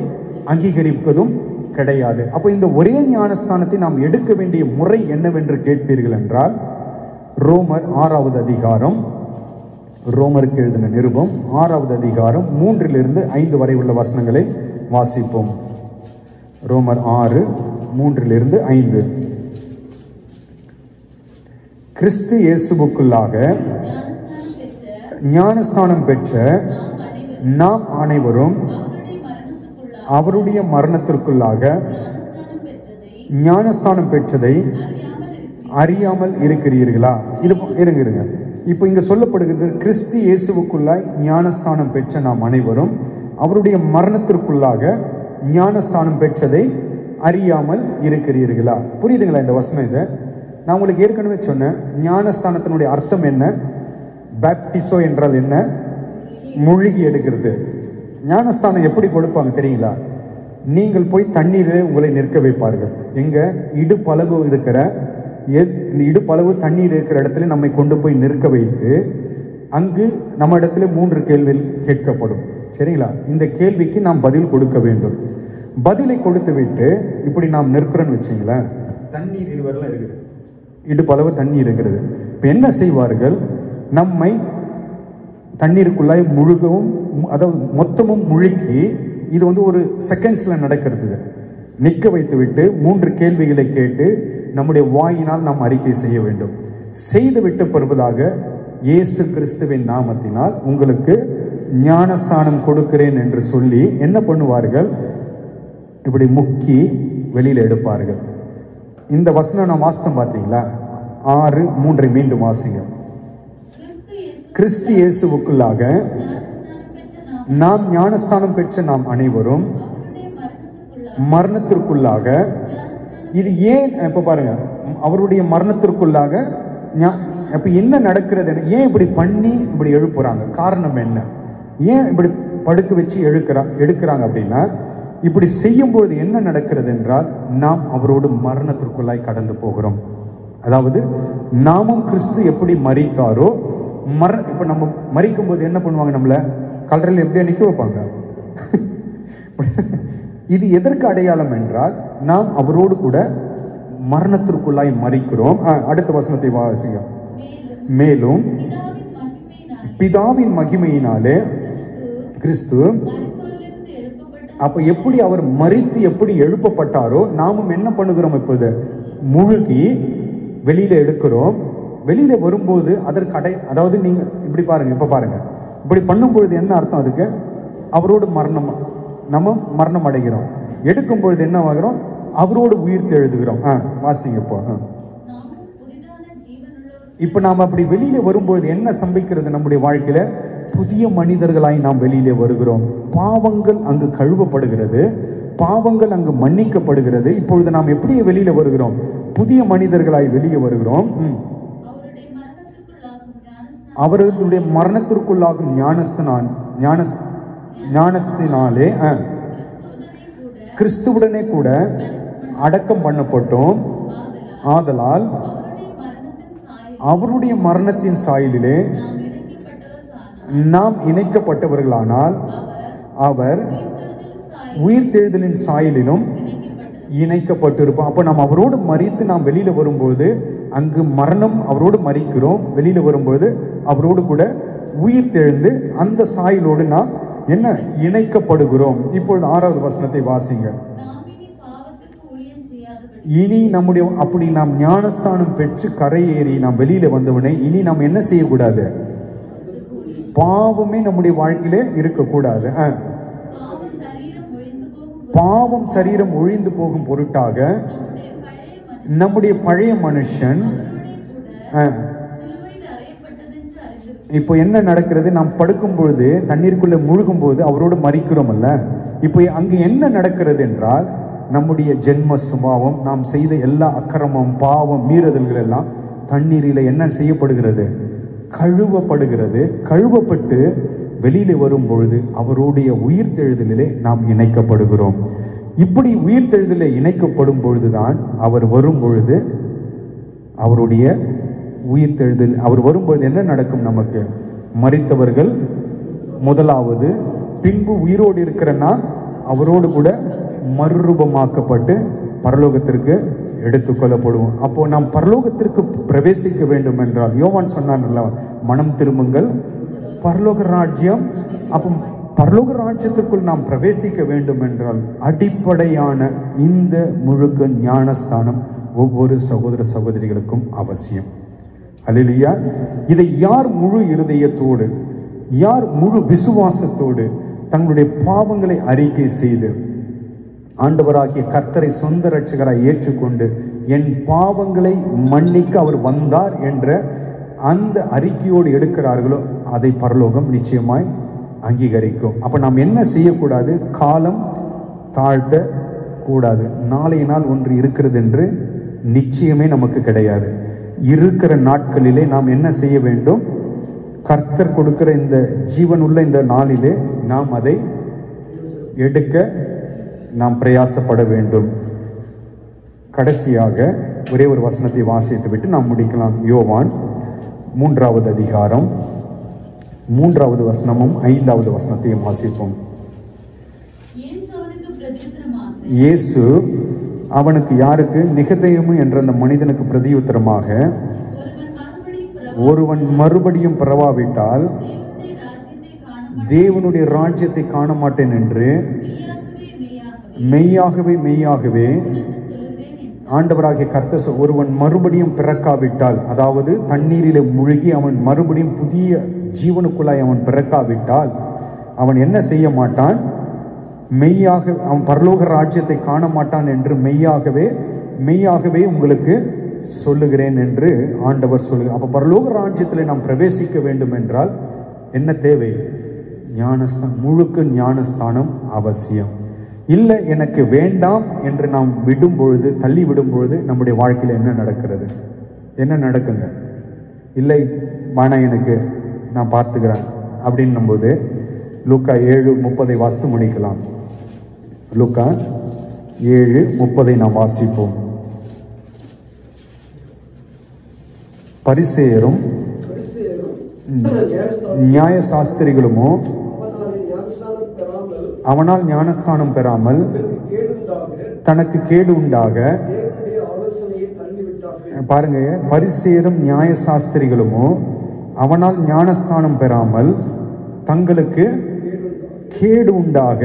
அங்கீகரிப்பதும் கிடையாது. அப்போ இந்த ஒரே ஞானஸ்தானத்தை நாம் எடுக்க வேண்டிய முறை என்னவென்று கேட்பீர்கள் என்றால், ரோமர் 6வது அதிகாரம், ரோமருக்கு எழுதின நிருபம் 6வது அதிகாரம் 3 to 5 வரை உள்ள வசனங்களை வாசிப்போம். ரோமர் 6, 3 to 5. கிறிஸ்து இயேசுவுக்குள்ளாக ஞானஸ்தானம் பெற்ற நாம் அனைவரும் அவருடைய மரணத்திற்குள்ளாக ஞானஸ்தானம் பெற்றதை அறியாமல் இருக்கிறீர்களா? இது இருங்க. இப்போ இங்க சொல்லப்படுகிறது, கிறிஸ்து இயேசுவுக்குள்ளாய் ஞானஸ்தானம் பெற்ற நாம் அனைவரும் அவருடைய மரணத்திற்குள்ளாக ஞானஸ்தானம் பெற்றதை அறியாமல் இருக்கிறீர்களா? புரியுதுங்களா இந்த வசனம்? இதை நான் உங்களுக்கு ஏற்கனவே சொன்னேன். ஞானஸ்தானத்தினுடைய அர்த்தம் என்ன? பேப்டிசோ என்றால் என்ன? முழுகி எடுக்கிறது. ஞானஸ்தானம் எப்படி கொடுப்பாங்க தெரியுங்களா? நீங்கள் போய் தண்ணீரில் உங்களை நிற்க வைப்பார்கள். எங்க இடுப்பளவு இருக்கிற இந்த இடுப்பளவு தண்ணீர் இருக்கிற இடத்துல நம்மை கொண்டு போய் நிற்க வைத்து அங்கு நம்ம இடத்துல 3 கேள்வி கேட்கப்படும். சரிங்களா? இந்த கேள்விக்கு நாம் பதில் கொடுக்க வேண்டும். பதிலை கொடுத்து விட்டு இப்படி நாம் நிற்கிறோன்னு வச்சுங்களேன், தண்ணீர் இதுவரைலாம் இருக்குது, இடுப்பளவு தண்ணீர் இருக்கிறது. இப்போ என்ன செய்வார்கள்? நம்மை தண்ணீருக்குள்ளாய் முழுகவும், அதாவது மொத்தமும் முழுக்கி, இது வந்து ஒரு செகண்ட்ஸ்ல நடக்கிறது, நிற்க வைத்து விட்டு 3 கேள்விகளை கேட்டு நம்முடைய வாயினால் நாம் அறிக்கை செய்ய வேண்டும். செய்துவிட்டு பெறுவதாக இயேசு கிறிஸ்துவின் நாமத்தினால் உங்களுக்கு ஞானஸ்தானம் கொடுக்கிறேன் என்று சொல்லி என்ன பண்ணுவார்கள்? இப்படி முக்கி வெளியில எடுப்பார்கள். இந்த வசனம் நான் வாசித்தோம் பார்த்தீங்களா? 6:3 மீண்டும் வாசிங்க. கிறிஸ்து இயேசுவுக்குள்ளாக நாம் ஞானஸ்தானம் பெற்ற நாம் அனைவரும் மரணத்திற்குள்ளாக, இது ஏன் இப்ப பாருங்க, அவருடைய மரணத்திற்குள்ளாக இப்ப என்ன நடக்கிறது? ஏன் இப்படி பண்ணி இப்படி எழுப்புறாங்க? காரணம் என்ன? ஏன் இப்படி படுக்க வச்சு எடுக்கிறாங்க அப்படின்னா, இப்படி செய்யும்போது என்ன நடக்கிறது என்றால், நாம் அவரோடு மரணத்திற்குள்ளாய் கடந்து போகிறோம். அதாவது நாமும் கிறிஸ்து எப்படி மரித்தாரோ, இப்ப நம்ம மரிக்கும் போது என்ன பண்ணுவாங்க? நம்மள கல்லறையில் எப்படியா நிக்க வைப்பாங்க. இது எதற்கு அடையாளம் என்றால், நாம் அவரோடு கூட மரணத்திற்குள்ளாய் மரிக்கிறோம். அடுத்த வசனத்தை வாசிங்க. மேலும் பிதாவின் மகிமையினாலே கிறிஸ்து, அப்ப எப்படி அவர் மரித்து எப்படி எழுப்பப்பட்டாரோ, நாமும் என்ன பண்ணுகிறோம்? இப்போது முழுகி வெளியில எடுக்கிறோம். வெளியில வரும்போது அதற்கு அதாவது நீங்க இப்படி பாருங்க, இப்ப பாருங்க, இப்படி பண்ணும்பொழுது என்ன அர்த்தம்? அதுக்கு அவரோடு நம்ம மரணம் அடைகிறோம். எடுக்கும் பொழுது என்ன ஆகிறோம்? அவரோடு உயிர் எழுதுகிறோம். வாசிங்க. இப்ப நாம அப்படி வெளியில வரும்பொழுது என்ன சம்பவிக்கிறது? நம்முடைய வாழ்க்கையில புதிய மனிதர்களாய் நாம் வெளியிலே வருகிறோம். பாவங்கள் அங்கு கழுவப்படுகிறது, பாவங்கள் அங்கு மன்னிக்கப்படுகிறது. இப்பொழுது நாம் எப்படி வெளியில வருகிறோம்? புதிய மனிதர்களாய் வெளியே வருகிறோம். அவர்களுடைய மரணத்திற்குள்ளாகும் ஞானஸ்தினாலே கிறிஸ்துவுடனே கூட அடக்கம் பண்ணப்பட்டோம். ஆதலால் அவருடைய மரணத்தின் சாயலிலே நாம் இணைக்கப்பட்டவர்களானால், அவர் உயிர்த்தெழுதலின் சாயலிலும் இணைக்கப்பட்டிருப்போம். அப்ப நாம் அவரோடு மரித்து நாம் வெளியில வரும்போது, அங்கு மரணம் அவரோடு மரிக்கிறோம், வெளியில வரும்போது அவரோடு கூட உயிர் தெழுந்து அந்த சாயலோடு நாம் என்ன இணைக்கப்படுகிறோம். இப்பொழுது 6வது வசனத்தை வாசிங்க. இனி நம்முடைய அப்படி நாம் ஞானஸ்தானம் பெற்று கரையேறி நாம் வெளியில வந்தவனை இனி நாம் என்ன செய்யக்கூடாது? பாவமே நம்முடைய வாழ்க்கையிலே இருக்கக்கூடாது. பாவம் சரீரம் ஒழிந்து போகும் பொருட்டாக நம்முடைய பழைய மனுஷன் இப்போ என்ன நடக்கிறது? நாம் படுக்கும் பொழுது தண்ணீருக்குள்ள முழுகும் போது அவரோடு மரிக்கிறோம் அல்ல. இப்போ அங்கு என்ன நடக்கிறது என்றால், நம்முடைய ஜென்ம சுபாவம், நாம் செய்த எல்லா அக்கிரமம், பாவம், மீறுதல்கள் எல்லாம் தண்ணீரில் என்ன செய்யப்படுகிறது? கழுவப்படுகிறது. கழுவப்பட்டு வெளியில வரும் பொழுது அவருடைய உயிர்த்தெழுதலிலே நாம் இணைக்கப்படுகிறோம். இப்படி உயிர்த்தெழுதலிலே இணைக்கப்படும் பொழுதுதான் அவர் வரும் பொழுது அவருடைய உயிர்த்தெழுதல், அவர் வரும்பொழுது என்ன நடக்கும்? நமக்கு மரித்தவர்கள் முதலாவது, பின்பு உயிரோடு இருக்கிறனா அவரோடு கூட மறுரூபமாக்கப்பட்டு பரலோகத்திற்கு எடுத்துக்கொள்ளப்படுவோம். அப்போ நாம் பரலோகத்திற்கு பிரவேசிக்க வேண்டும் என்றால் யோவான் சொன்னார்ல, மனம் திரும்புங்கள் பரலோக ராஜ்யம். அப்போ பரலோக ராஜ்யத்திற்குள் நாம் பிரவேசிக்க வேண்டும் என்றால் அடிப்படையான இந்த முழுக்க ஞானஸ்தானம் ஒவ்வொரு சகோதர சகோதரிகளுக்கும் அவசியம். அல்லேலூயா. இதை யார் முழு இருதயத்தோடு, யார் முழு விசுவாசத்தோடு தங்களுடைய பாவங்களை அறிக்கை செய்து ஆண்டவராகிய கர்த்தரை சொந்த இரட்சகராய் ஏற்றுக்கொண்டு என் பாவங்களை மன்னிக்க அவர் வந்தார் என்ற அந்த அறிக்கையோடு எடுக்கிறார்களோ அதை பரலோகம் நிச்சயமாய் அங்கீகரிக்கும். அப்ப நாம் என்ன செய்யக்கூடாது? காலம் தாழ்த்த கூடாது. நாளைய நாள் ஒன்று இருக்கிறது என்று நிச்சயமே நமக்கு கிடையாது. இருக்கிற நாட்களிலே நாம் என்ன செய்ய வேண்டும்? கர்த்தர் கொடுக்கிற இந்த ஜீவனுள்ள இந்த நாளிலே நாம் அதை எடுக்க நாம் பிரயாசப்பட வேண்டும். கடைசியாக ஒரே ஒரு வசனத்தை வாசித்து விட்டு நாம் முடிக்கலாம். யோவான் 3வது அதிகாரம் 3வது வசனமும் 5வது வசனத்தையும் வாசிப்போம். இயேசு அவனுக்கு, யாருக்கு? நிகதேமு என்ற அந்த மனிதனுக்கு பிரதியுத்தரமாக, ஒருவன் மறுபடியும் பிறவாவிட்டால் தேவனுடைய ராஜ்யத்தை காண மாட்டேன் என்று மெய்யாகவே மெய்யாகவே ஆண்டவராகிய கர்த்தர், ஒருவன் மறுபடியும் பிறக்காவிட்டால், அதாவது தண்ணீரிலே முழுகி அவன் மறுபடியும் புதிய ஜீவனுக்குள்ளாய் அவன் பிறக்காவிட்டால் அவன் என்ன செய்ய மாட்டான்? மெய்யாக அவன் பரலோக ராஜ்யத்தை காண மாட்டான் என்று மெய்யாகவே மெய்யாகவே உங்களுக்கு சொல்லுகிறேன் என்று ஆண்டவர் சொல்லுகிறார். அப்ப பரலோக ராஜ்யத்தில் நாம் பிரவேசிக்க வேண்டும் என்றால் என்ன தேவை? ஞானஸ்தானம், முழுக்க ஞானஸ்தானம் அவசியம். இல்லை எனக்கு வேண்டாம் என்று நாம் விடும் பொழுது, தள்ளி விடும் பொழுது நம்முடைய வாழ்க்கையில் என்ன நடக்கிறது? என்ன நடக்குங்க? இல்லை வேணாம், எனக்கு நான் பார்த்துக்கிறேன் அப்படின்னும் போது லூக்கா 7:30 வாசித்து முடிக்கலாம். லூக்கா 7:30 நாம் வாசிப்போம். பரிசேயரும் நியாய சாஸ்திரிகளுமோ அவனால் ஞானஸ்தானம் பெறாமல் தனக்கு கேடு உண்டாக, பாருங்க, பரிசேயரும் நியாய சாஸ்திரிகளுமோ அவனால் ஞானஸ்தானம் பெறாமல் தங்களுக்கு கேடு உண்டாக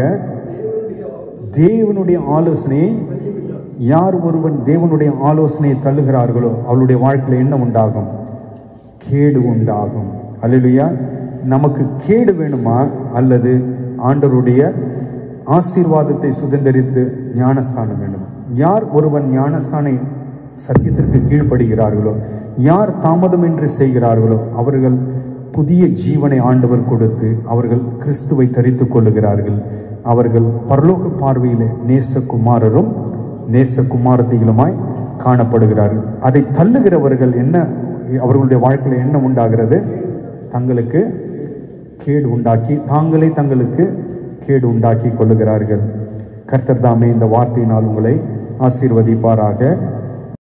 தேவனுடைய ஆலோசனையை, யார் ஒருவன் தேவனுடைய ஆலோசனையை தள்ளுகிறார்களோ அவளுடைய வாழ்க்கையில் என்ன உண்டாகும்? கேடு உண்டாகும். அல்லேலூயா. நமக்கு கேடு வேணுமா அல்லது ஆண்டவருடைய ஆசீர்வாதத்தை சுதந்திரித்து ஞானஸ்தானம் வேண்டுமா? யார் ஒருவன் ஞானஸ்தானை சத்தியத்திற்கு கீழ்ப்படுகிறார்களோ, யார் தாமதமின்றி செய்கிறார்களோ அவர்கள் புதிய ஜீவனை ஆண்டவர் கொடுத்து அவர்கள் கிறிஸ்துவை தரித்துக் கொள்ளுகிறார்கள். அவர்கள் பரலோக பார்வையிலே நேசகுமாரரும் நேசகுமாரத்திகளுமாய் காணப்படுகிறார்கள். அதை தள்ளுகிறவர்கள் என்ன, அவர்களுடைய வாழ்க்கையில் என்ன உண்டாகிறது? தங்களுக்கு கேடு உண்டாக்கி, தாங்களே தங்களுக்கு கேடு உண்டாக்கி கொள்ளுகிறார்கள். கர்த்தர் தாமே இந்த வார்த்தையினால் உங்களை ஆசீர்வதிப்பாராக.